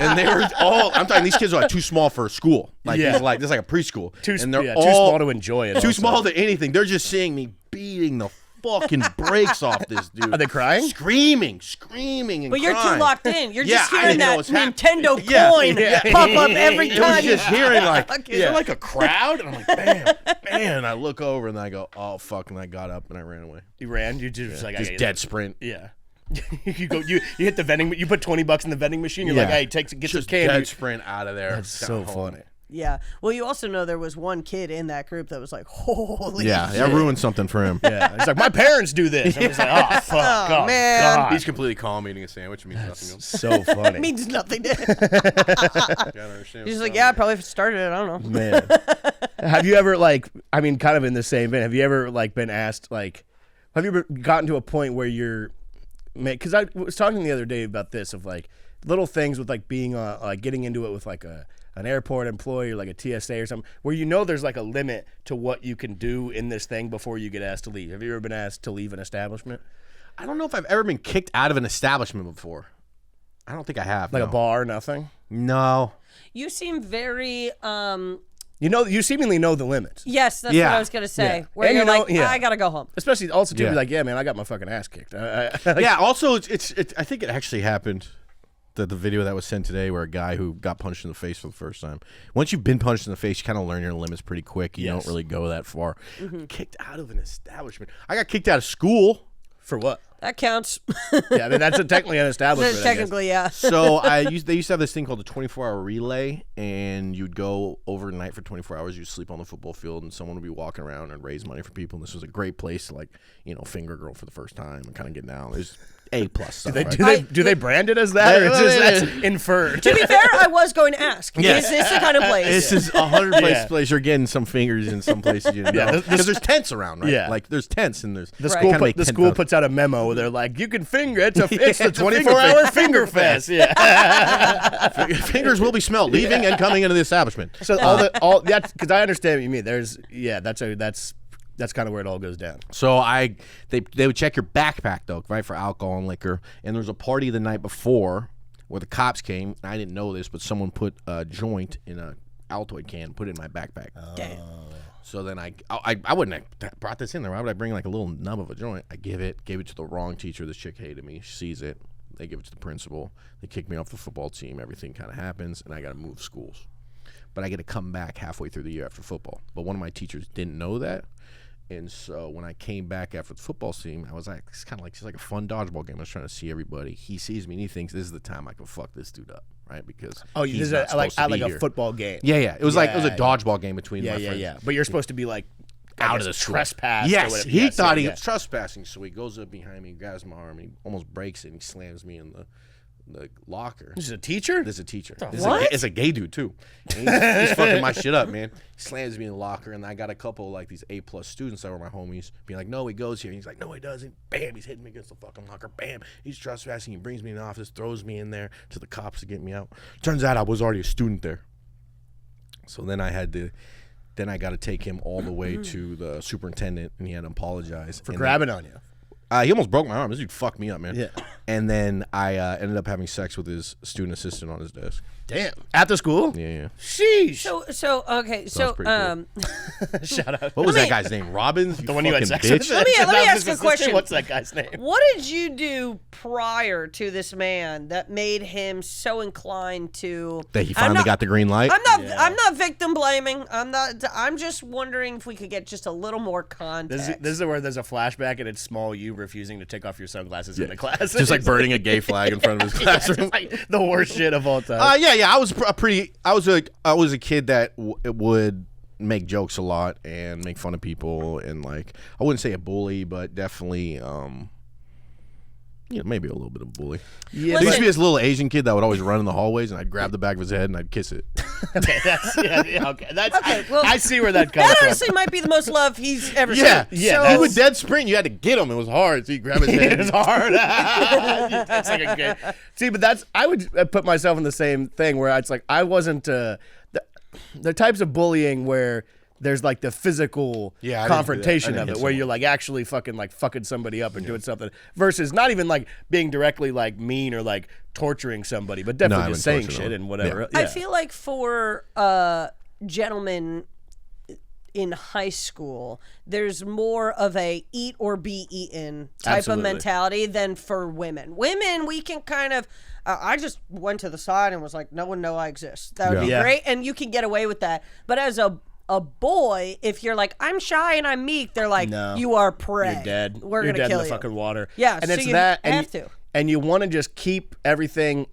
And they were all, I'm talking, these kids are like too small for a school. Like, this is like a preschool. Too all small to enjoy it. Too small to anything. They're just seeing me beating the fucking brakes off this dude. Are they crying? Screaming, and But you're crying. too locked in. You're Yeah, just I hearing didn't know that what's hap- Nintendo Yeah, coin yeah. pop up every It was time. just hearing like, Okay. is there like a crowd? And I'm like, bam, bam. And I look over and I go, oh fuck, and I got up and I ran away. You ran? You just like, Just dead sprint. Yeah. you hit the vending. You put $20 in the vending machine. You're like, hey, get some just candy. dead sprint out of there. That's down so home. funny. Yeah. Well, you also know there was one kid in that group that was like, holy Yeah, shit. that ruined something for him. Yeah, he's like, my parents do this. I was like, oh fuck, Oh, man. God. He's completely calm eating a sandwich. It means nothing to him. So funny. It means nothing to him. Gotta understand He's what's like, going yeah, I on. probably started it. I don't know. Man, have you ever kind of in the same vein? Have you ever been asked have you ever gotten to a point where you're, because I was talking the other day about this of little things with being getting into it with an airport employee or like a TSA or something, where there's a limit to what you can do in this thing before you get asked to leave. Have you ever been asked to leave an establishment? I don't know if I've ever been kicked out of an establishment before. I don't think I have. Like no. a bar, nothing? No. You seem very, You seemingly know the limits. yes, that's Yeah. what I was going to say. Yeah. Where And you're you know- like, yeah. I got to go home. Especially also to Yeah. be like, yeah, man, I got my fucking ass kicked. Yeah. Also, it's. I think it actually happened. The video that was sent today, where a guy who got punched in the face for the first time. Once you've been punched in the face, you kind of learn your limits pretty quick. You Yes. don't really go that far. Kicked out of an establishment. I got kicked out of school. For what? That counts. Yeah, I mean, that's technically an establishment. I guess. Technically, yeah. So they used to have this thing called the 24-hour relay, and you'd go overnight for 24 hours. You'd sleep on the football field, and someone would be walking around and raise money for people. And this was a great place to finger girl for the first time and kind of get down. There's A+ stuff. right? Do they brand it as that, or it's just that's inferred? To be fair, I was going to ask. Yes. Is this the kind of place? This is 100 Yeah. place you're getting some fingers in some places you didn't Yeah, know. the- Because there's tents around, right? Yeah. Like there's tents and there's The Right. school, kinda make the tent school fest. puts out a memo where they're like, "You can finger it's the It's a 24-hour finger fest." Yeah. Fingers will be smelled leaving and coming into the establishment. So that's because I understand what you mean. That's kind of where it all goes down. So they would check your backpack though, right, for alcohol and liquor. And there was a party the night before where the cops came. And I didn't know this, but someone put a joint in a Altoid can, put it in my backpack. Damn. So then I wouldn't have brought this in there. Why would I bring a little nub of a joint? I gave it to the wrong teacher. This chick hated me. She sees it. They give it to the principal. They kick me off the football team. Everything kind of happens, and I got to move schools. But I get to come back halfway through the year after football. But one of my teachers didn't know that. And so when I came back after the football team, I was like, it's kind of like just like a fun dodgeball game. I was trying to see everybody. He sees me and he thinks this is the time I can fuck this dude up, right? Because This he's is not like supposed to be a here. football game. Yeah. It was like it was a Yeah, dodgeball game between my friends. Yeah. But you're supposed to be Out of the school. trespass. or Yes, whatever. he thought he yeah. was trespassing, so he goes up behind me, grabs my arm, and he almost breaks it, and he slams me in the locker. This is a teacher. This is a teacher. what? It's a gay dude too. And he's fucking my shit up, man. He slams me in the locker, and I got a couple of these A+ students that were my homies being like, "No, he goes here." And he's like, "No, he doesn't." Bam, he's hitting me against the fucking locker. Bam, he's trespassing. He brings me in the office, throws me in there to the cops to get me out. Turns out I was already a student there. So then I had to. Then I got to take him all the way to the superintendent, and he had to apologize for And grabbing on you. he almost broke my arm. This dude fucked me up, man. Yeah. And then I ended up having sex with his student assistant on his desk. Damn. At the school. Yeah. Sheesh. So okay. So pretty cool. Shout out. What was that guy's name? Robbins? The one you had sex bitch? with. Let me ask a question. What's that guy's name? what did you do prior to this man that made him so inclined to? That he finally got the green light? I'm not victim blaming. I'm just wondering if we could get just a little more context. This is where there's a flashback and it's small you refusing to take off your sunglasses in the class. Just like burning a gay flag in front of his classroom. Like the worst shit of all time. I was I was a kid that would make jokes a lot and make fun of people, and like I wouldn't say a bully, but definitely maybe a little bit of a bully. Yeah, there used to be this little Asian kid that would always run in the hallways, and I'd grab the back of his head and I'd kiss it. Okay, that's Okay, well, I see where that comes That from. honestly might be the most love he's ever Yeah, seen. yeah. So, He would dead sprint. You had to get him. It was hard. So you grab his head. It's hard. It's like a game. See, but I would put myself in the same thing where it's like I wasn't the types of bullying where there's like the physical Yeah, I didn't do that. I confrontation didn't of it, hit where someone. you're like actually fucking somebody up and doing something, versus not even like being directly like mean or like torturing somebody, but definitely I just wouldn't saying torture shit them. and whatever. Yeah. I Yeah. feel like for gentlemen in high school, there's more of a eat or be eaten type Absolutely. of mentality than for women. Women, we can kind of. I just went to the side and was like, "No one know I exist." That would be Yeah. great, and you can get away with that. But as a boy, if you're like, I'm shy and I'm meek, they're like, No. you are prey. You're dead. We're You're gonna dead kill in the you. fucking water. Yeah, and so it's you that, and have to. and you want to just keep everything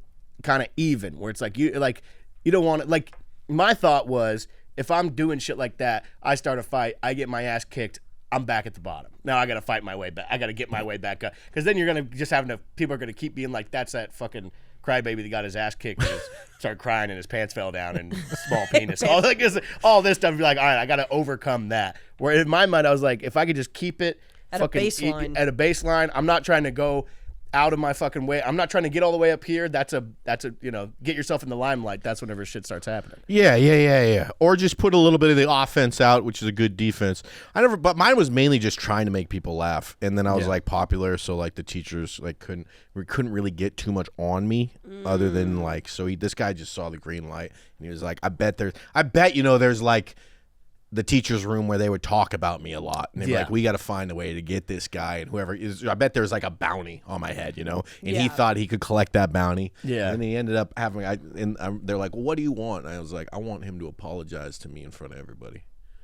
kind of even, where it's like you don't want to, like, my thought was, if I'm doing shit like that, I start a fight, I get my ass kicked, I'm back at the bottom. Now I got to fight my way back. I got to get my way back up, because then you're gonna just people are gonna keep being like, that's that fucking crybaby that got his ass kicked and started crying and his pants fell down and small penis. All this stuff. Be like, all right, I got to overcome that. Where in my mind, I was like, if I could just keep it At a baseline. at a baseline, I'm not trying to go out of my fucking way. I'm not trying to get all the way up here. That's a get yourself in the limelight. That's whenever shit starts happening. Yeah. Or just put a little bit of the offense out, which is a good defense. But mine was mainly just trying to make people laugh. And then I was like popular, so like the teachers like couldn't really get too much on me, other than like, so this guy just saw the green light and he was like, I bet there's like the teacher's room where they would talk about me a lot, and they'd be like, we got to find a way to get this guy and whoever is. I bet there's like a bounty on my head, and he Yeah. thought he could collect that bounty. Yeah. And he ended up having. They're like, well, what do you want? And I was like, I want him to apologize to me in front of everybody.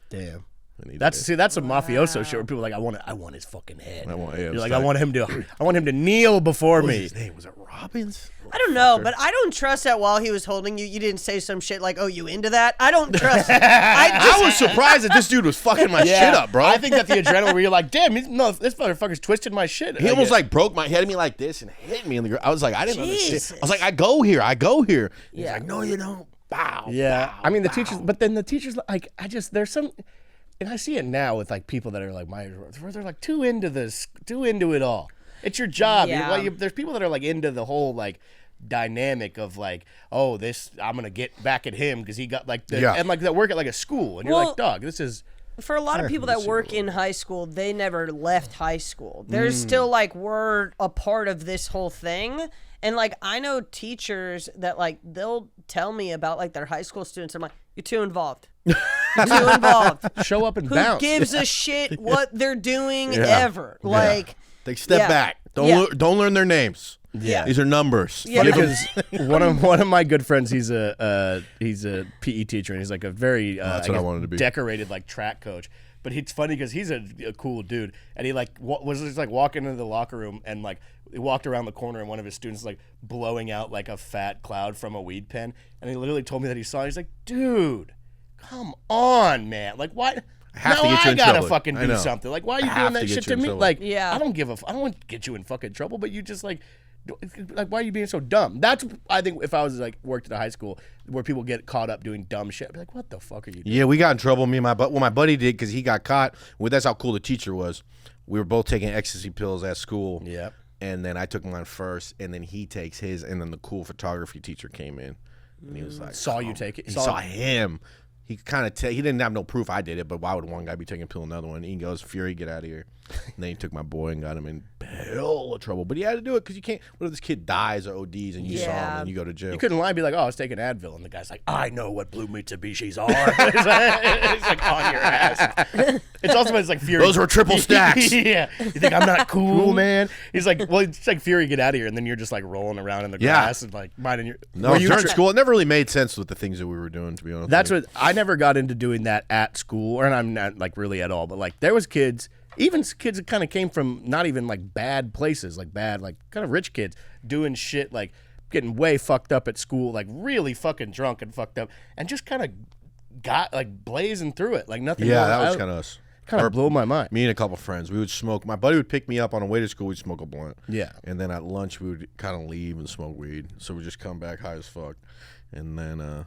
Damn. And he That's did. that's a mafioso shit where people are like, I want his fucking head. Yeah, You're it's like, tight. I want him to kneel before What was me. his name? Was it Robbins? I don't know, but I don't trust that while he was holding you, you didn't say some shit like, "Oh, you into that?" I don't trust. I was surprised that this dude was fucking my shit up, bro. I think that the adrenaline where you're like, damn, this motherfucker's twisted my shit. He almost like broke my head at me like this and hit me in the ground. I was like, I didn't understand. Jesus. I was like, I go here. And he's Yeah. like, no, you don't. Bow. Yeah, bow, I mean the bow. teachers, but then the teachers like there's some, and I see it now with like people that are like my age, where they're like too into it all. It's your job. Yeah. There's people that are like into the whole like dynamic of like, oh, this I'm gonna get back at him because he got like and like that work at like a school, and you're Well, like, dog, this is. For a lot of people that work in high school, they never left high school. There's still like, we're a part of this whole thing. And like, I know teachers that like, they'll tell me about like their high school students. I'm like, you're too involved. You're too involved. Show up and Who bounce. gives a shit what they're doing ever? Like, They step Yeah. back. Don't learn their names. Yeah. These are numbers. Yeah. Because one of my good friends, he's a PE teacher, and he's like a very that's what I wanted to be. decorated like track coach. But it's funny because he's a cool dude, and he like was just like walking into the locker room, and like he walked around the corner, and one of his students like blowing out like a fat cloud from a weed pen, and he literally told me that he saw it. He's like, dude, come on, man, like why? have now to get you I in gotta trouble. fucking I do know. something. Like, why are you I doing have that to get shit you to in me? trouble. Like, Yeah. I don't want to get you in fucking trouble, but you just like why are you being so dumb? That's, I think, if I was like worked at a high school where people get caught up doing dumb shit, I'd be like, what the fuck are you doing? Yeah, we got in trouble. Me and my my buddy did because he got caught. Well, that's how cool the teacher was. We were both taking ecstasy pills at school. Yeah. And then I took mine first, and then he takes his, and then the cool photography teacher came in, and he was like, Saw you take it? He Saw saw it? him. He kind of he didn't have no proof I did it, but why would one guy be taking a pill, another one? He goes, Furey, get out of here. And then he took my boy and got him in hell of trouble. But he had to do it because you can't. What if this kid dies or ODs and you saw him Yeah. and you go to jail? You couldn't lie and be like, oh, I was taking Advil. And the guy's like, I know what Blue Mitsubishis are. It's like on your ass. It's also, it's like Fury. Those were triple stacks. Yeah. You think I'm not cool, man? He's like, well, it's like Fury, get out of here. And then you're just like rolling around in the Yeah. grass and like minding your. No, Were you during tra- school, it never really made sense with the things that we were doing, to be honest. That's with what I never got into doing that at school, or I'm not like really at all. But like there was kids even kids that kind of came from not even like bad places, like bad, like kind of rich kids doing shit, like getting way fucked up at school, like really fucking drunk and fucked up, and just kind of got like blazing through it, like nothing. Yeah, that was kind of us. Kind of blew my mind. Me and a couple friends, we would smoke. My buddy would pick me up on the way to school. We'd smoke a blunt. Yeah. And then at lunch, we would kind of leave and smoke weed. So we'd just come back high as fuck. And then,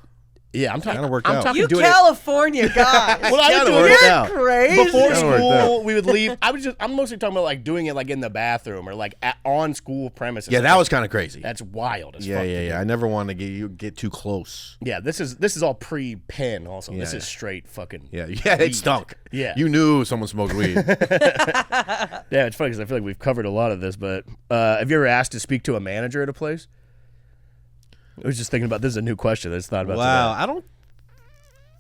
Yeah, I'm talking. Kinda worked I'm out. talking You doing it. California guys. Well, I kinda was doing worked it out. Crazy. before Kinda worked school. out. We would leave. I'm mostly talking about like doing it like in the bathroom or like on school premises. yeah, that was kind of crazy. That's wild as Yeah, fuck. yeah. I never wanted to get too close. Yeah, this is all pre-pen. Also, this Yeah. is straight fucking. Yeah, it stunk. Yeah. You knew someone smoked weed. Yeah, it's funny because I feel like we've covered a lot of this. But have you ever asked to speak to a manager at a place? I was just thinking about this. Is a new question I just thought about. Wow, today. I don't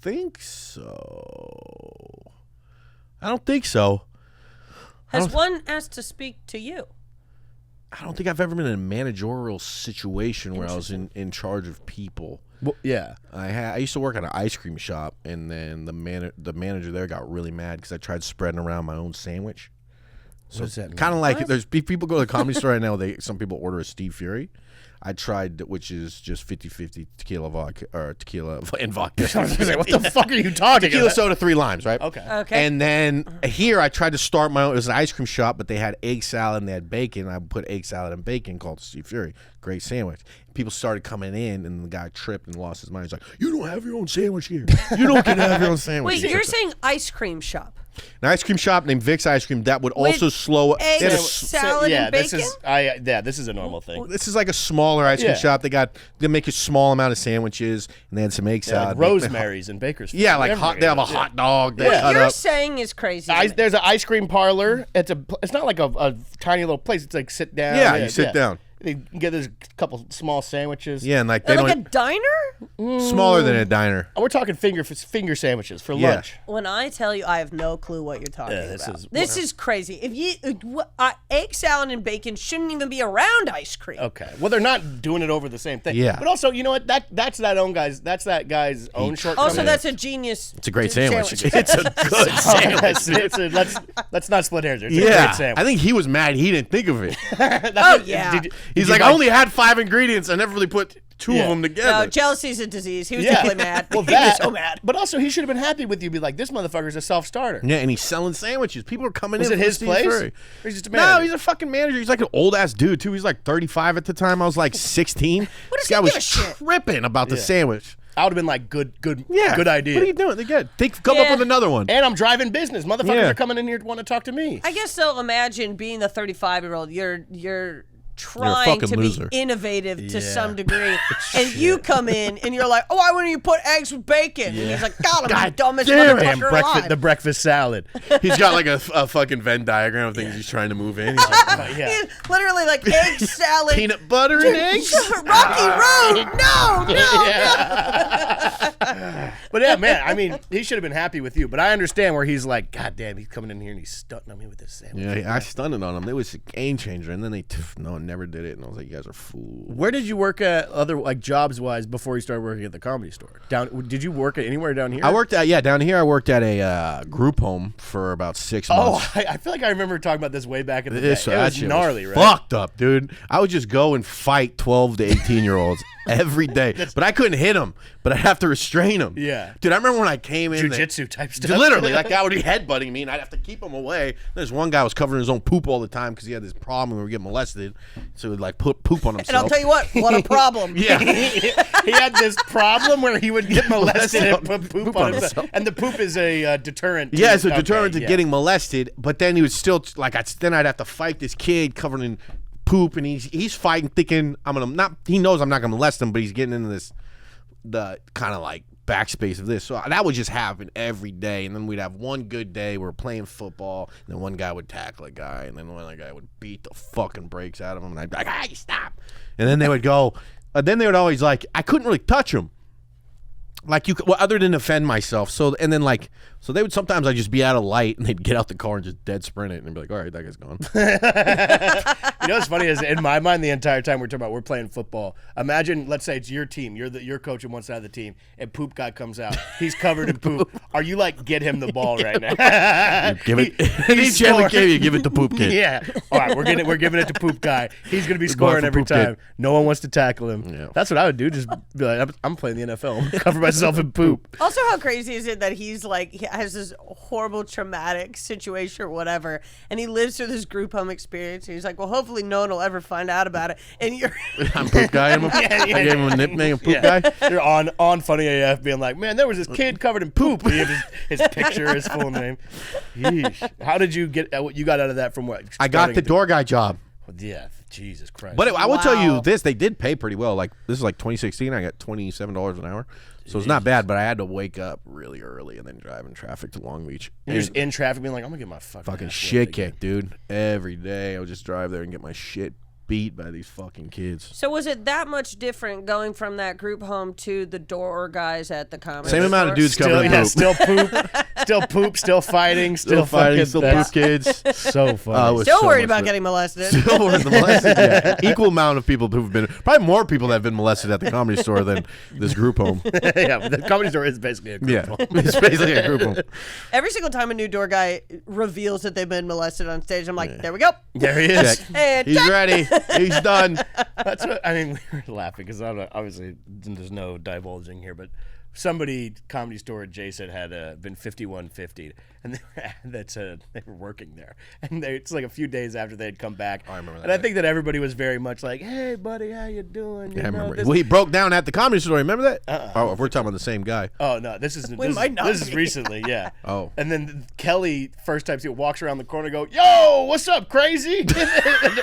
think so. I don't think so. Has one asked to speak to you? I don't think I've ever been in a managerial situation where I was in charge of people. Well, yeah. I used to work at an ice cream shop, and then the manager there got really mad because I tried spreading around my own sandwich. So What does that mean? kind of like there's people go to the comedy store right now. Some people order a Steve Furey. I tried, which is just 50-50 tequila vodka or tequila and vodka. I was gonna say, what the fuck are you talking Tequila about? soda, 3 limes, right? Okay. Okay. And then here I tried to start my own. It was an ice cream shop, but they had egg salad and they had bacon. I put egg salad and bacon called Steve Furey. Great sandwich. People started coming in, and the guy tripped and lost his mind. He's like, "You don't have your own sandwich here. You don't get to have your own sandwich." Wait, you're saying ice cream shop? An ice cream shop named Vic's Ice Cream that would also slow. eggs, they had a salad, yeah, and bacon? this is a normal thing. This is like a smaller ice cream Yeah. shop. They make a small amount of sandwiches, and they had some egg Yeah, salad. like Rosemary's in Bakersfield. Yeah, like Everywhere. they have a hot dog. They What cut you're up. saying is crazy. to me. There's an ice cream parlor. It's not like a tiny little place. It's like sit down. Yeah, you sit down. They get this couple small sandwiches. Yeah, and like they like a don't diner? smaller than a diner. We're talking finger sandwiches for Yeah. lunch. When I tell you, I have no clue what you're talking Yeah, this about. is- This is crazy. If you egg salad and bacon shouldn't even be around ice cream. Okay. Well, they're not doing it over the same thing. Yeah. But also, you know what? That's that guy's own shortcoming. Also, that's a genius. It's a great sandwich. sandwich. It's a good sandwich. Let's not split hairs. It's a Yeah, great sandwich. I think he was mad. He didn't think of it. Oh yeah. He's like, I only had 5 ingredients. I never really put 2 Yeah. of them together. No, jealousy's a disease. He was Yeah. definitely mad. Well, he was that. so mad. But also, he should have been happy with you. Be like, this motherfucker's a self-starter. Yeah, and he's selling sandwiches. People are coming Was in. it from his Steve place? Furey. Or he's just a No, manager? he's a fucking manager. He's like an old ass dude too. He's like 35 at the time. I was like 16. What does This guy he was give a shit? tripping about the sandwich. I would have been like, good Yeah, idea. What are you doing? They're good. Come up Yeah. with another one. And I'm driving business. Motherfuckers Yeah. are coming in here to want to talk to me. I guess so. Imagine being the 35-year-old. You're trying fucking to loser. be innovative to Yeah. some degree, and you come in and you're like, "Oh, why wouldn't you put eggs with bacon?" And he's like, "God, I'm the dumbest Damn, motherfucker alive." the breakfast salad. He's got like a fucking Venn diagram of things he's trying to move in. He's like, Yeah. He's literally like egg salad, peanut butter and eggs. Rocky Road. No. But yeah, man, I mean, he should have been happy with you. But I understand where he's like, God damn, he's coming in here and he's stunting on me with this sandwich. Yeah, I stunned it on them. It was a game changer, and then no, never did it. And I was like, you guys are fools. Where did you work at other like jobs wise before you started working at the Comedy Store? Did you work at anywhere down here? I worked at down here. I worked at a group home for about 6 months. Oh, I feel like I remember talking about this way back in the day. This It that was shit gnarly, was right? fucked up, dude. I would just go and fight 12 to 18-year-olds every day, but I couldn't hit them. But I'd have to restrain them. Yeah. dude. I remember when I came in. Jiu-jitsu type stuff. Literally, that guy would be headbutting me, and I'd have to keep him away. There's one guy who was covering his own poop all the time because he had this problem where we get molested, so he would like put poop on himself. And I'll tell you what a problem. yeah. He had this problem where he would get molested and put poop on himself. And the poop is a deterrent. Yeah, it's a deterrent to yeah. getting molested. But then he was still then I'd have to fight this kid covered in poop, and he's fighting, thinking I'm gonna not. He knows I'm not gonna molest him, but he's getting into the kind of like backspace of this. So that would just happen every day, and then we'd have one good day where we're playing football, and then one guy would tackle a guy, and then one other guy would beat the fucking brakes out of him, and I'd be like, "Hey, stop!" And then they would go. Then they would always like I couldn't really touch him. Like other than defend myself. So and then like So they would sometimes I'd just be out of light and they'd get out the car and just dead sprint it and be like, all right, that guy's gone. You know what's funny is in my mind the entire time we're playing football. Imagine, let's say it's your team. You're coaching one side of the team, and poop guy comes out. He's covered in poop. Are you like, get him the ball right now? Give it. Any chance we gave you, give it to poop kid. Yeah. All right, we're giving it to poop guy. He's gonna be scoring every time. No one wants to tackle him. Yeah. That's what I would do. Just be like, I'm playing the NFL. I'm gonna cover myself in poop. Also, how crazy is it that he's like, he has this horrible traumatic situation or whatever, and he lives through this group home experience, and he's like, well, hopefully no one will ever find out about it. And you're I'm poop guy. I gave him a nickname of poop guy. You're on Funny AF being like, man, there was this kid covered in poop. And you have his picture, his full name. Yeesh. How did you get what you got out of that from what? I got the door guy job. Yeah, Jesus Christ. But I will tell you this, they did pay pretty well. Like, this is like 2016. I got $27 an hour. So it's not bad, but I had to wake up really early and then drive in traffic to Long Beach. You're just in traffic being like, I'm going to get my fucking shit kicked, dude. Every day I would just drive there and get my shit beat by these fucking kids. So was it that much different going from that group home to the door guys at the comedy Same store? amount of dudes covered in poop. Still poop, still fighting, still poop kids. So funny. Still worried about getting molested. Still worried molested. Yeah. Equal amount of people who've been, probably more people that have been molested at the comedy store than this group home. Yeah, the comedy store is basically a group home. It's basically a group home. Every single time a new door guy reveals that they've been molested on stage, I'm like, there we go. There he is. Check. And He's ready. He's done. That's what I mean. We were laughing because obviously there's no divulging here, but somebody comedy store adjacent had been 5150, and they were working there, and it's like a few days after they had come back. I remember that. And I think that everybody was very much like, "Hey, buddy, how you doing?" Yeah, I remember. Well, he broke down at the comedy store. Remember that? Oh, if we're talking about the same guy. Oh no, this is recently, yeah. Oh, and then Kelly first time he walks around the corner, and go, "Yo, what's up, crazy?" And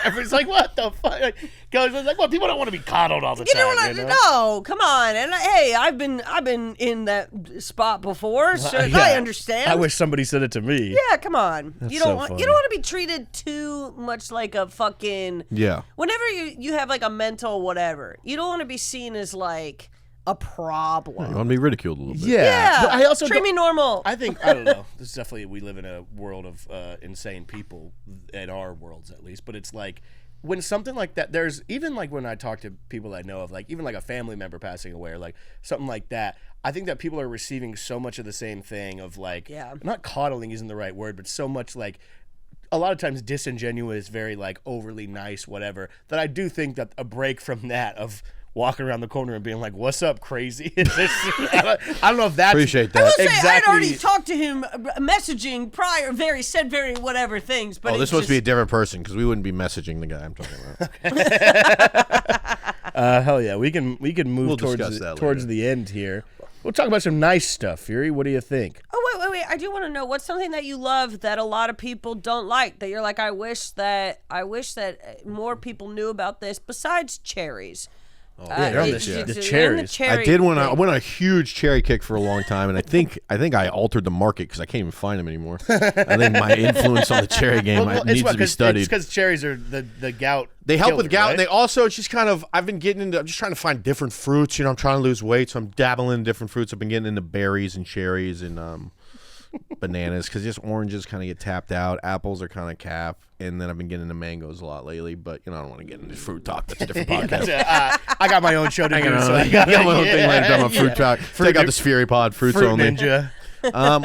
everybody's like, "What the fuck?" Like, Kelly's like, "Well, people don't want to be coddled all the time." No, come on. And hey, I've been in that spot before, so I understand. I wish somebody said it to me. Yeah, come on. That's you don't so want funny. you don't want to be treated too much like a fucking Whenever you have like a mental whatever, you don't want to be seen as like a problem. You want to be ridiculed a little bit. Yeah. But I also treat me normal. I don't know. This is definitely, we live in a world of insane people, in our worlds at least. But it's like, when something like that, there's even like when I talk to people I know of, like even like a family member passing away or like something like that, I think that people are receiving so much of the same thing of like, not coddling isn't the right word, but so much like, a lot of times disingenuous, very like overly nice, whatever, that I do think that a break from that of walking around the corner and being like, "What's up, crazy?" I don't know if that's appreciate that. I will say exactly. I'd already talked to him messaging prior, said very whatever things. But this must be a different person because we wouldn't be messaging the guy I'm talking about. hell yeah, we can move towards the end here. We'll talk about some nice stuff, Furey. What do you think? Oh, wait. I do want to know, what's something that you love that a lot of people don't like, that you're like, I wish that more people knew about this besides cherries. The cherries. I did when I went on a huge cherry kick for a long time, and I think I altered the market because I can't even find them anymore. I think my influence on the cherry game needs to be studied. It's because cherries are the gout. They help with gout, right? and they also, it's just kind of, I'm just trying to find different fruits. You know, I'm trying to lose weight, so I'm dabbling in different fruits. I've been getting into berries and cherries and bananas because just oranges kind of get tapped out. Apples are kind of cap, and then I've been getting into mangoes a lot lately. But I don't want to get into fruit talk. That's a different podcast. I got my own show to do. I got my own thing later on fruit talk. Take out the Furey pod, fruits Fruit only. Ninja.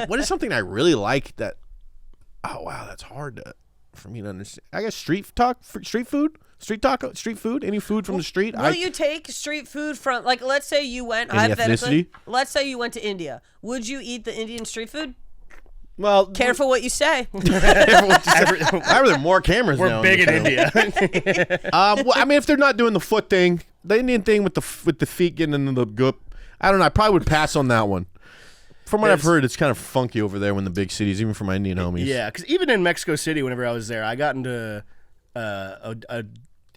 What is something I really like that? Oh wow, that's hard for me to understand. I guess street food. Street taco, street food, any food from the street. Will you take street food from, like, let's say you went, Any hypothetically, ethnicity? let's say you went to India. Would you eat the Indian street food? Well, Careful what you say. Why are there more cameras now? We're big in India. Well, I mean, if they're not doing the foot thing, the Indian thing with the feet getting into the goop, I don't know. I probably would pass on that one. From what I've heard, it's kind of funky over there in the big cities, even for my Indian homies. Yeah, because even in Mexico City, whenever I was there, I got into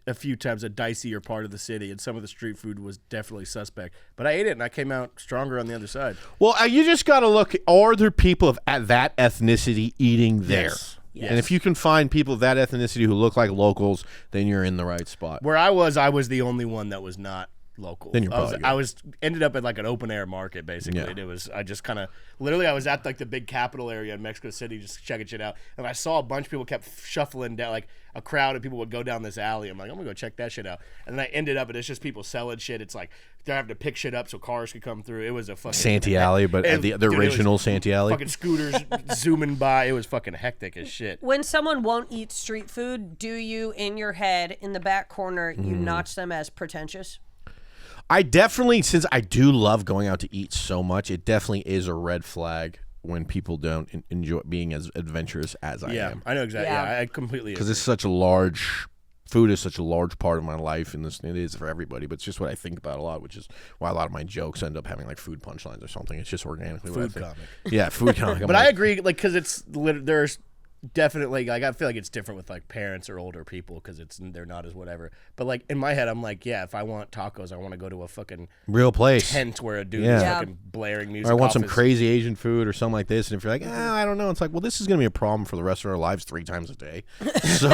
a few times a dicier part of the city, and some of the street food was definitely suspect. But I ate it, and I came out stronger on the other side. Well, you just got to look, are there people of that ethnicity eating there? Yes. And if you can find people of that ethnicity who look like locals, then you're in the right spot. Where I was the only one that was not local. Then you're probably good. I was ended up at like an open air market basically. Yeah. And it was I just kind of literally I was at like the big capital area in Mexico City just checking shit out, and I saw a bunch of people kept shuffling down, like a crowd of people would go down this alley. I'm like, I'm gonna go check that shit out, and then I ended up and it's just people selling shit. It's like they're having to pick shit up so cars could come through. It was a fucking Santee Alley, but the original Santee Alley. Fucking scooters zooming by. It was fucking hectic as shit. When someone won't eat street food, do you, in your head, in the back corner, you notch them as pretentious? I definitely, since I do love going out to eat so much, it definitely is a red flag when people don't enjoy being as adventurous as I am. I know exactly. Yeah. Yeah, I completely Because agree. it's such a food is such a large part of my life, and it is for everybody. But it's just what I think about a lot, which is why a lot of my jokes end up having like food punchlines or something. It's just organically what I Food think. comic. Yeah, food comic. But I agree, like, because it's there's definitely like I feel like it's different with like parents or older people because they're not as whatever. But like in my head, I'm like, yeah, if I want tacos, I want to go to a fucking Real place. tent where a dude Yeah. is Yeah. fucking blaring music. Or I want off some his- crazy Asian food or something like this. And if you're like, I don't know, it's like, well, this is going to be a problem for the rest of our lives 3 times a day. So,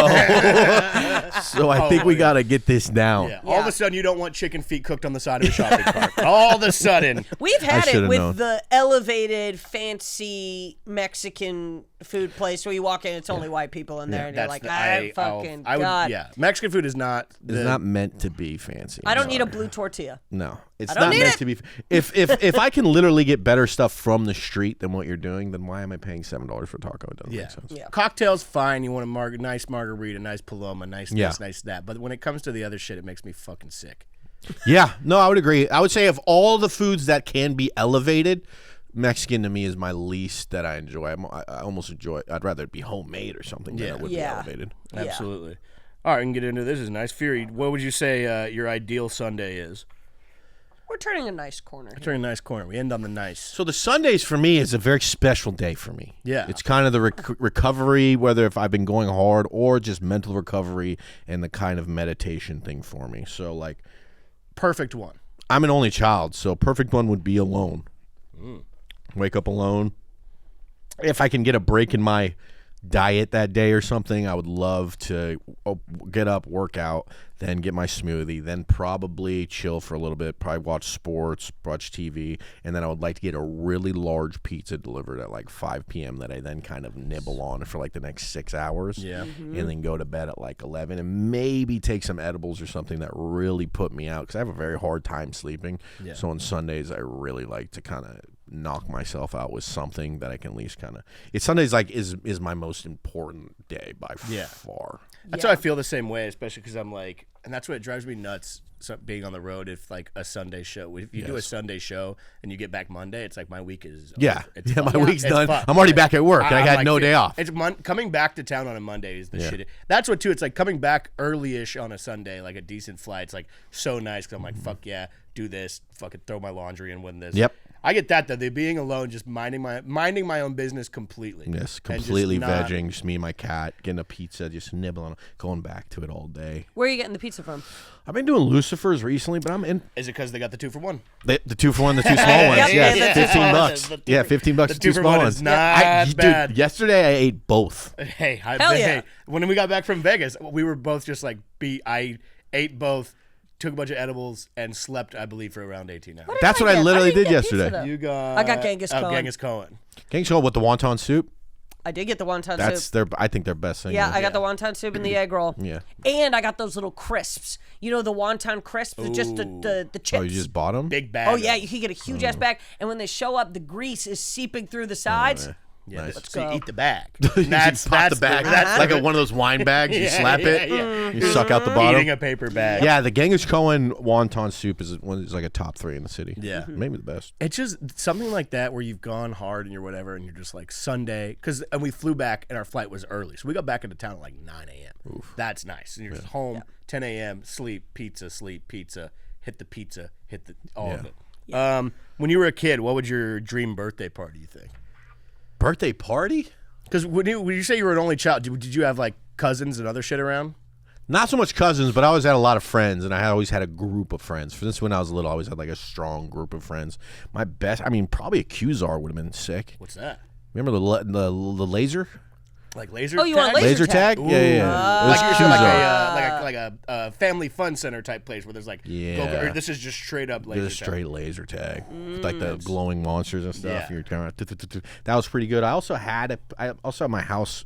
so I think we got to get this down. Yeah. All of Yeah. a sudden, you don't want chicken feet cooked on the side of a shopping cart. All of a sudden, We've had it should've with known. the elevated, fancy Mexican food place where you walk in, it's only white people in there, and you're that's like, the, I fucking I would, God. yeah. Mexican food is not. It's not meant to be fancy. I don't need a Sorry. blue tortilla. No, it's don't not need meant it. to be. If I can literally get better stuff from the street than what you're doing, then why am I paying $7 for a taco? It doesn't Yeah. make sense. Yeah. Cocktails, fine. You want a nice margarita, nice paloma, nice Yeah. this, nice that. But when it comes to the other shit, it makes me fucking sick. Yeah, no, I would agree. I would say of all the foods that can be elevated, Mexican to me is my least that I enjoy. I almost enjoy. I'd rather it be homemade or something than it would be Yeah. elevated. Yeah. Absolutely. All right, we can get into this. Is nice. Fury, what would you say your ideal Sunday is? We're turning a nice corner here. Turning a nice corner. We end on the nice. So the Sundays for me is a very special day for me. Yeah. It's kind of the recovery, whether if I've been going hard or just mental recovery and the kind of meditation thing for me. So like, Perfect one. I'm an only child, so perfect one would be alone. Wake up alone. If I can get a break in my diet that day or something, I would love to get up, work out, then get my smoothie, then probably chill for a little bit, probably watch sports, watch TV, and then I would like to get a really large pizza delivered at like 5 p.m. that I then kind of nibble on for like the next 6 hours. Yeah. And then go to bed at like 11 and maybe take some edibles or something that really put me out because I have a very hard time sleeping. Yeah. So on Sundays, I really like to kind of knock myself out with something that I can at least kind of. It's Sundays like is my most important day by far. That's how I feel the same way, especially because I'm like, and that's what drives me nuts. Being on the road, if like a Sunday show, if you do a Sunday show and you get back Monday, it's like my week is Yeah, over. It's yeah, my fucked. week's It's done. fucked. I'm already back at work. And I I'm got like, no dude, day off. It's coming back to town on a Monday is the shit. That's what too. It's like coming back early-ish on a Sunday, like a decent flight. It's like so nice because I'm like, fuck yeah, do this, fucking throw my laundry and win this. Yep. I get that though. The being alone, just minding my own business completely. Yes, And just completely not- vegging, just me and my cat, getting a pizza, just nibbling, going back to it all day. Where are you getting the pizza from? I've been doing Lucifer's recently, but I'm in Is it because they got the 2-for-1? the 2-for-1, the 2 small ones. Yep, Yeah, yeah, the 15 2 bucks. the Yeah, 2 15 bucks. the 2 small 2-for-1 ones. is not bad. Dude, yesterday I ate both. Hey, Hell yeah. hey, when we got back from Vegas, we were both just like, I ate both, took a bunch of edibles, and slept, I believe, for around 18 hours. That's what I literally did didn't get pizza, yesterday. though. You got... I got Genghis Cohen. Genghis Cohen. Can you show with the wonton soup? I did get the wonton That's soup. I think their best thing. Yeah, I got the wonton soup and the egg roll. Yeah. And I got those little crisps. You know, the wonton crisps, with just the chips. Oh, you just bought them? Big bag. Oh, yeah, you can get a huge ass bag. And when they show up, the grease is seeping through the sides. Yeah, Nice. so you go. eat the bag. You just pop the bag. That's like one of those wine bags. You slap it. Yeah. You suck out the bottom. Eating a paper bag. Yeah, the Genghis Cohen wonton soup is like a top 3 in the city. Yeah. Maybe the best. It's just something like that where you've gone hard and you're whatever, and you're just like Sunday, and we flew back and our flight was early, so we got back into town at like 9 a.m. That's nice, and you're just home 10 a.m. Sleep pizza, hit the all of it. When you were a kid, what would your dream birthday party you think? Birthday party? Because when you say you were an only child, did you have like cousins and other shit around? Not so much cousins, but I always had a lot of friends, and I always had a group of friends. Since when I was little, I always had like a strong group of friends. My best, probably a Q-Zar would have been sick. What's that? Remember the laser? Like laser. Oh, you tag? want laser tag? Yeah, yeah. It was Like, choose like a family fun center type place where there's like, or this is just straight up laser just tag. straight laser tag, like the glowing monsters and stuff. Yeah. You're kind of that was pretty good. I also had my house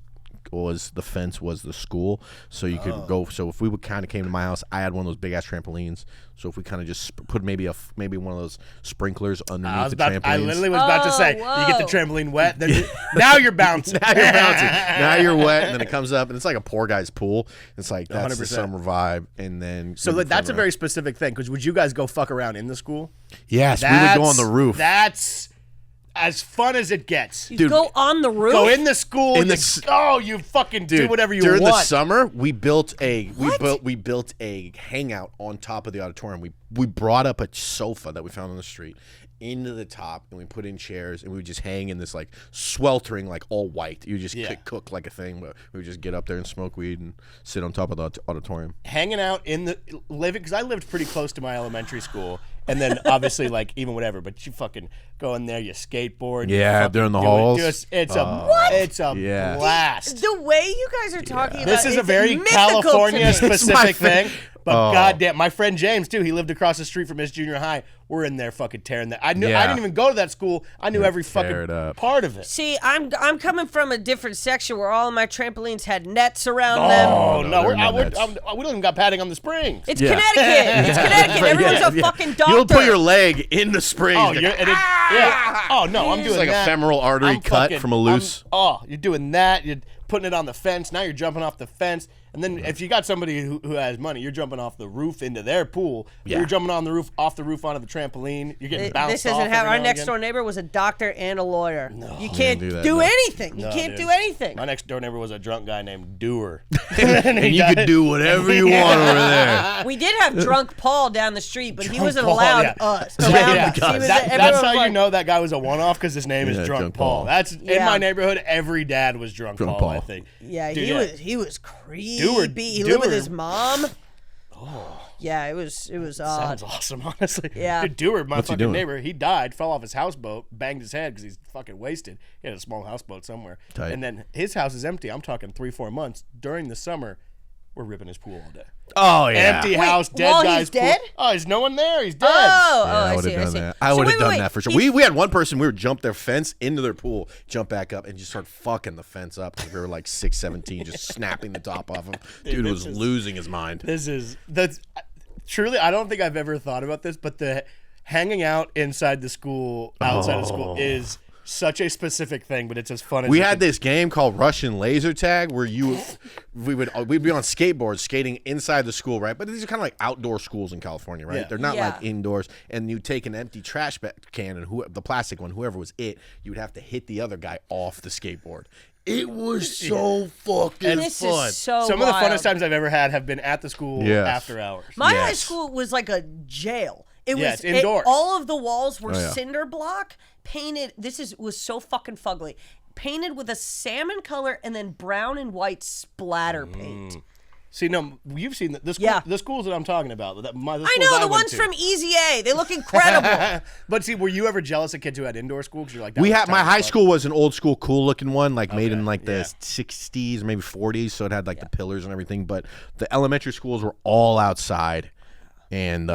the fence was the school, so you could go. So if we would kind of came to my house, I had one of those big ass trampolines. So if we kind of just put maybe one of those sprinklers underneath the trampolines. I literally was about to say, you get the trampoline wet, then now you're bouncing. Now you're wet, and then it comes up, and it's like a poor guy's pool. It's like that's 100%. the summer vibe, and then So that's a very specific thing. Because would you guys go fuck around in the school? yes, we would go on the roof. That's as fun as it gets. You go on the roof? Go in the school. You fucking do whatever you want. During the summer, we built a hangout on top of the auditorium. We brought up a sofa that we found on the street into the top, and we put in chairs, and we would just hang in this like sweltering, like all white. You just cook like a thing, but we would just get up there and smoke weed and sit on top of the auditorium. Hanging out in the living, because I lived pretty close to my elementary school, and then obviously like even whatever. But you fucking go in there, you skateboard. Yeah, during the halls. It's a blast. The way you guys are talking about This is a it's very mythical California to me. specific thing. But goddamn, my friend James too. He lived across the street from his junior high. We're in there fucking tearing that. I didn't even go to that school. I knew every fucking part of it. See, I'm coming from a different section where all of my trampolines had nets around them. Oh no, we don't even got padding on the springs. It's Connecticut. It's Connecticut. Everyone's a fucking doctor. You'll put your leg in the springs. Oh, Oh no, I'm doing it's like that. a femoral artery cut from a loose. You're doing that. You're putting it on the fence. Now you're jumping off the fence. And then if you got somebody who has money, you're jumping off the roof into their pool. Yeah. You're jumping off the roof onto the trampoline. You're getting bounced This isn't off. how our next door neighbor was a doctor and a lawyer. No, you can't do anything. You can't do anything. My next door neighbor was a drunk guy named Doer. and you could do whatever you want over there. We did have drunk Paul down the street, but he wasn't allowed us. That's how you know that guy was a one-off, because his name is Drunk Paul. That's in my neighborhood. Every dad was Drunk Paul, I think. Yeah, he was creepy. He lived with his mom. Oh. Yeah, it was odd. Sounds awesome, honestly. Yeah. Dude, Dewar, my fucking neighbor, he died, fell off his houseboat, banged his head because he's fucking wasted. He had a small houseboat somewhere. Tight. And then his house is empty. I'm talking 3-4 months. During the summer, we're ripping his pool all day. Oh, yeah. Empty house, dead while guy's he's dead? pool. Oh, there's no one there. He's dead. I would have done that. I would have done that for sure. We had one person, we would jump their fence into their pool, jump back up, and just start fucking the fence up because we were like 6, 17, just snapping the top off him. Dude was losing his mind. Truly, I don't think I've ever thought about this, but the hanging out inside the school, outside of school, is such a specific thing, but it's as fun as we had this game called Russian laser tag where we'd be on skateboards skating inside the school, right? But these are kind of like outdoor schools in California, right? Yeah. They're not like indoors. And you take an empty trash can and the plastic one, whoever was it, you would have to hit the other guy off the skateboard. It was so fucking fun. Is so Some of the wild. funnest times I've ever had have been at the school after hours. My high school was like a jail. It's indoors. All of the walls were cinder block painted. Was so fucking fugly. Painted with a salmon color and then brown and white splatter paint. See, no, you've seen the schools that I'm talking about. I know the ones from Easy A. They look incredible. But see, were you ever jealous of kids who had indoor school? Because you're like, my high school was an old school, cool looking one, like made in like the 60s, maybe 40s. So it had like the pillars and everything. But the elementary schools were all outside. And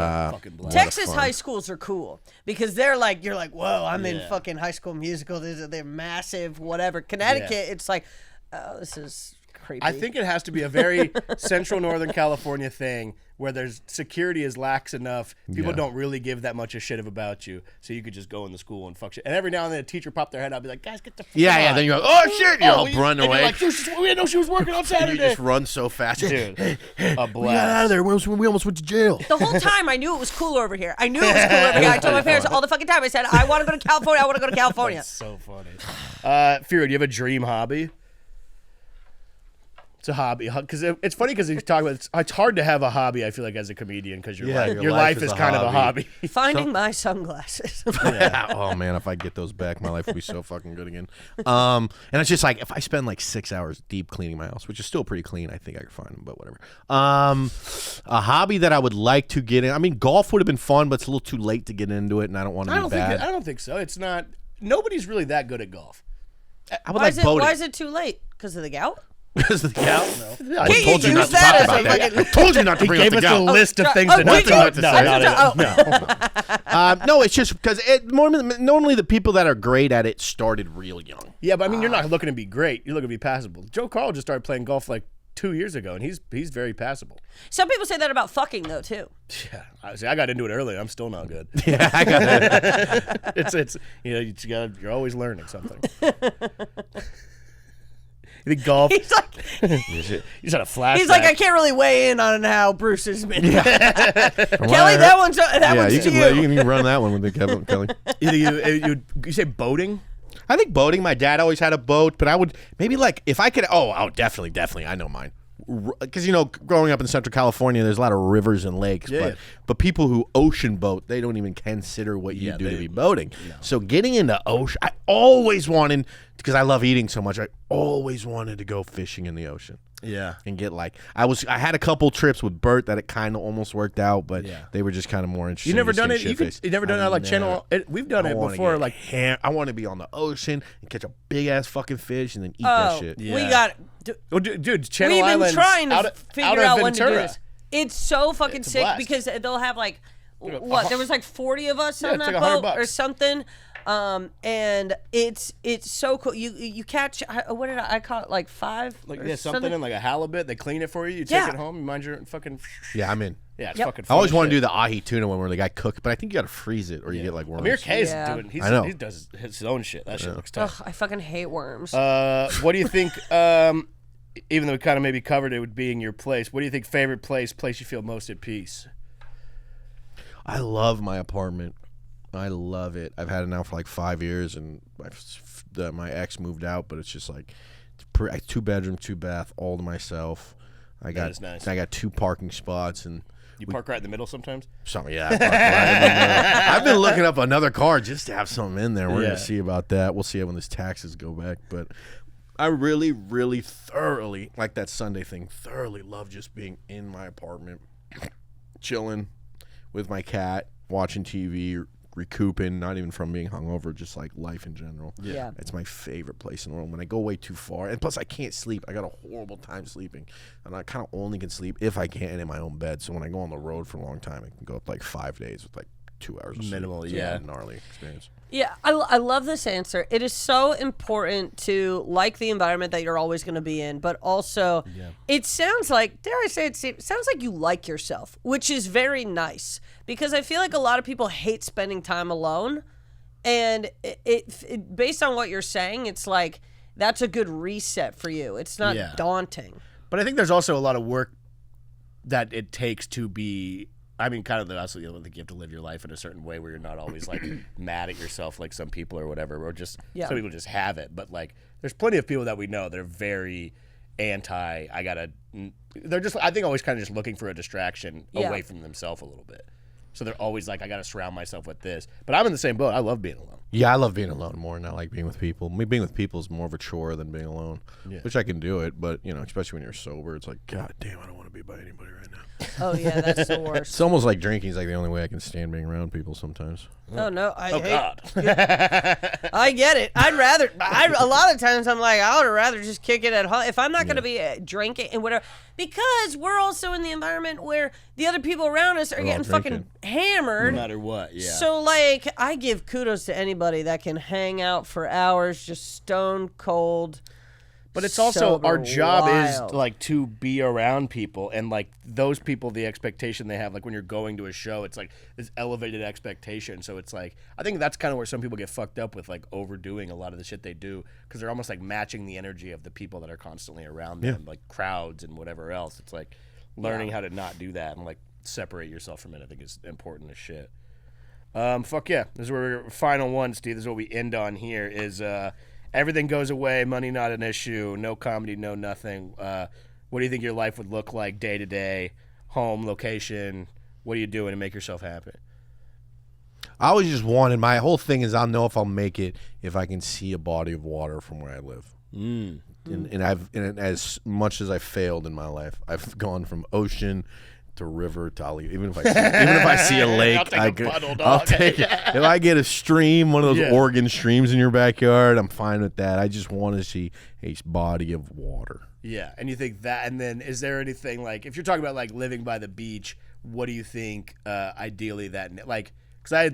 Texas high schools are cool because they're like, you're like, whoa, I'm in fucking High School Musical. They're massive, whatever. Connecticut, it's like, oh, this is creepy. I think it has to be a very central Northern California thing where there's security is lax enough. People don't really give that much a shit about you, so you could just go in the school and fuck shit. And every now and then a teacher popped their head up, be like, guys, get the fuck on. Then you're like, oh shit, you're all run away. You're like, we didn't know she was working on Saturday. You just run so fast, dude. A blast. We got out of there. We almost went to jail. The whole time I knew it was cooler over here. I told my parents all the fucking time. I said, I want to go to California. I want to go to California. That's so funny. Furey, do you have a dream hobby? It's a hobby, because it's funny because you talk about it's hard to have a hobby. I feel like as a comedian because your life is kind of a hobby. Finding my sunglasses. Oh man, if I get those back, my life will be so fucking good again. And it's just like if I spend like 6 hours deep cleaning my house, which is still pretty clean, I think I could find them, but whatever. A hobby that I would like to get in. I mean, golf would have been fun, but it's a little too late to get into it, and I don't want to be bad. I don't think so. It's not. Nobody's really that good at golf. I would like boating. Why is it too late? Because of the gout? Because of the gout? No. I Can't told you you not use to that talk as about a that. fucking- I told you not to He bring up gave the us a gout. list of things oh, to not did to you? not to say. No, it's just because normally the people that are great at it started real young. Yeah, but I mean, you're not looking to be great. You're looking to be passable. Joe Carl just started playing golf like 2 years ago, and he's very passable. Some people say that about fucking, though, too. Yeah, I got into it early. I'm still not good. Yeah, I got it. It's you're always learning something. You think golf? He's like, You just had a flashback. he's like, I can't really weigh in on how Bruce has been. Kelly, that one's You to can, you can run that one with the Kelly. You say boating? I think boating. My dad always had a boat, but I would maybe like if I could. Oh, definitely. I know mine. Because growing up in Central California, there's a lot of rivers and lakes. Yeah. But people who ocean boat, they don't even consider what you do to be boating. No. So getting into ocean, I always wanted, because I love eating so much, I always wanted to go fishing in the ocean. Yeah. And get I had a couple trips with Bert that it kind of almost worked out, but they were just kind of more interesting. You never done it? You never done it like channel? We've done it before. Like I want to be on the ocean and catch a big ass fucking fish and then eat that shit. Yeah. We got. Dude, Channel We've been Islands trying to out figure out when to do Ventura. this. It's so fucking It's a sick blast. because they'll have like what? There was like 40 of us on it's that like $100 boat or something. And it's so cool. You catch what did I call it? Like 5? Like or something in like a halibut. They clean it for you. You take it home. You mind your fucking. Yeah, I'm in. Yeah, it's Yep. fucking. I Fun always want shit. to do the ahi tuna one where the guy cook, but I think you got to freeze it or you get like worms. Amir K's Yeah. doing. I know. He does his own shit. That shit looks Ugh, tough. I fucking hate worms. What do you think? Even though we kind of maybe covered it with being your place, what do you think? Favorite place you feel most at peace? I love my apartment. I love it. I've had it now for like 5 years, and my ex moved out, but it's just like 2 bedroom, 2 bath, all to myself. That is nice. I got 2 parking spots, and You park right in the middle sometimes. something. Yeah, I park right in the middle. I've been looking up another car just to have something in there. We're gonna see about that. We'll see it when these taxes go back, but. I really, really thoroughly, like that Sunday thing, thoroughly love just being in my apartment, chilling with my cat, watching TV, recouping, not even from being hungover, just like life in general. Yeah. It's my favorite place in the world. When I go way too far, and plus I can't sleep. I got a horrible time sleeping. And I kind of only can sleep if I can in my own bed. So when I go on the road for a long time, I can go up like 5 days with like 2 hours of Minimal, sleep. yeah. It's a gnarly experience. Yeah, I love this answer. It is so important to like the environment that you're always going to be in, but also it sounds like, dare I say it sounds like you like yourself, which is very nice because I feel like a lot of people hate spending time alone, and it based on what you're saying, it's like that's a good reset for you. It's not daunting. But I think there's also a lot of work that it takes to be. I mean, kind of also, you have to live your life in a certain way where you're not always like mad at yourself like some people or whatever, or just some people just have it. But like, there's plenty of people that we know that are very anti. They're just, I think, always kind of just looking for a distraction away from themselves a little bit. So they're always like, I got to surround myself with this. But I'm in the same boat. I love being alone. Yeah, I love being alone more than I like being with people. Being with people is more of a chore than being alone, which I can do it. But, especially when you're sober, it's like, God damn, I don't want to be by anybody right now. Oh, yeah, that's the worst. It's almost like drinking is like the only way I can stand being around people sometimes. Oh, no. God. I get it. A lot of times I'm like, I would rather just kick it at home. If I'm not going to be drinking and whatever, because we're also in the environment where the other people around us are getting fucking hammered. No matter what, yeah. So, like, I give kudos to anybody that can hang out for hours just stone cold. But it's also our job wild. is like to be around people, and like those people, the expectation they have, like when you're going to a show, it's like this elevated expectation. So it's like, I think that's kind of where some people get fucked up with like overdoing a lot of the shit they do, because they're almost like matching the energy of the people that are constantly around them, like crowds and whatever else. It's like learning how to not do that and like separate yourself from it, I think is important as shit. Fuck yeah. This is where our final one, Steve. This is what we end on here is everything goes away, money not an issue, no comedy, no nothing. What do you think your life would look like day to day, home, location? What are you doing to make yourself happy? I always just wanted, my whole thing is I'll know if I'll make it if I can see a body of water from where I live. And as much as I failed in my life, I've gone from ocean to river to I'll, even if I see a lake, I'll take it. If I get a stream, one of those Oregon streams in your backyard, I'm fine with that. I just want to see a body of water. Yeah, and you think that, and then is there anything like, if you're talking about like living by the beach, what do you think ideally that, like, because I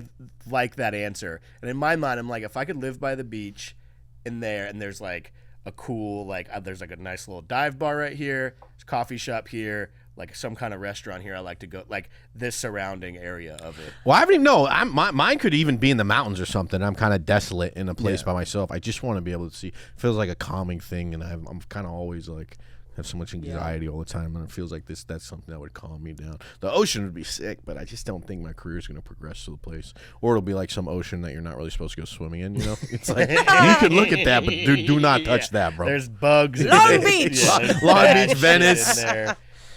like that answer, and in my mind I'm like, if I could live by the beach in there, and there's like a cool, like there's like a nice little dive bar right here, there's a coffee shop here, like some kind of restaurant here I like to go, like this surrounding area of it. Well, I haven't even know. Mine could even be in the mountains or something. I'm kind of desolate in a place by myself. I just want to be able to see. It feels like a calming thing, and I'm kind of always like have so much anxiety all the time, and it feels like that's something that would calm me down. The ocean would be sick, but I just don't think my career is going to progress to the place, or it'll be like some ocean that you're not really supposed to go swimming in. You know, it's like you can look at that, but do not touch that, bro. There's bugs. Long Beach, Long Beach, Venice.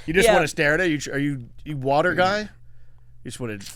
You just want to stare at it. Are you water guy? You just want to.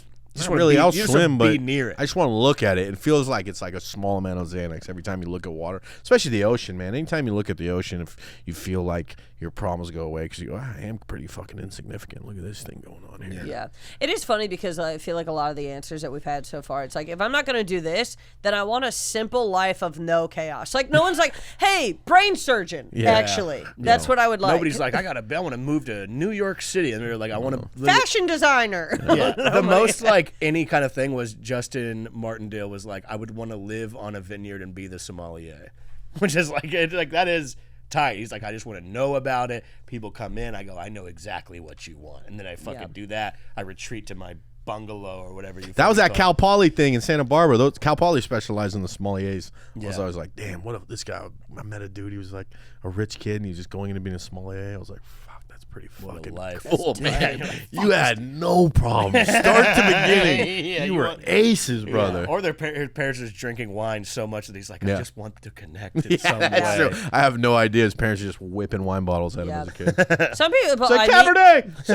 I'll swim, but near it. I just want to look at it. It feels like it's like a small amount of Xanax every time you look at water, especially the ocean, man. Anytime you look at the ocean, if you feel like your problems go away because you go, I am pretty fucking insignificant. Look at this thing going on here. Yeah. It is funny because I feel like a lot of the answers that we've had so far, it's like, if I'm not going to do this, then I want a simple life of no chaos. Like, no one's like, hey, brain surgeon, actually. That's what I would like. Nobody's like, I want to move to New York City. And they're like, I want to fashion designer. Yeah. The most like any kind of thing was Justin Martindale was like, I would want to live on a vineyard and be the sommelier, which is like, that is tight. He's like, I just want to know about it. People come in, I go, I know exactly what you want, and then I fucking do that. I retreat to my bungalow or whatever you. That was that Cal Poly thing in Santa Barbara. Those Cal Poly specialized in the sommeliers. I was always like, damn, what if this guy? I met a dude. He was like a rich kid, and he was just going into being a sommelier. I was like, fuck, that's pretty fucking cool, man. You had no problem, start to beginning. You were aces, brother. Or their parents just drinking wine so much that he's like, I just want to connect in some that's way. true. I have no idea. His parents are just whipping wine bottles at him as a kid. Some people, it's like Cabernet,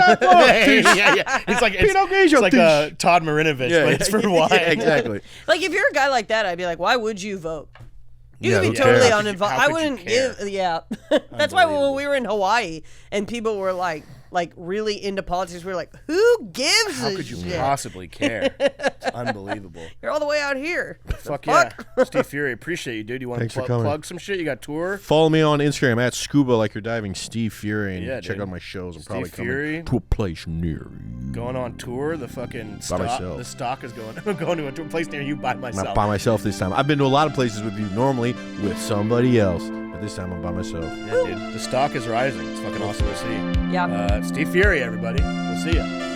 yeah. It's like it's like Todd Marinovich, but it's for wine. Yeah, exactly. Like, if you're a guy like that, I'd be like, why would you vote? You could be totally uninvolved. I wouldn't give. Yeah, that's why when we were in Hawaii and people were like really into politics, we were like, who gives How could you possibly care? It's unbelievable. You're all the way out here. Fuck yeah. Steve Furey, appreciate you, dude. You want to plug some shit? You got tour? Follow me on Instagram at Scuba Like You're Diving, Steve Furey, and check out my shows. I'm probably coming to a place near you. Going on tour? The fucking stock. Myself. The stock is going to a place near you by myself. Not by myself this time. I've been to a lot of places with you normally with somebody else, but this time I'm by myself. Yeah, dude. The stock is rising. It's fucking awesome to see. Yeah. Steve Furey, everybody. We'll see ya.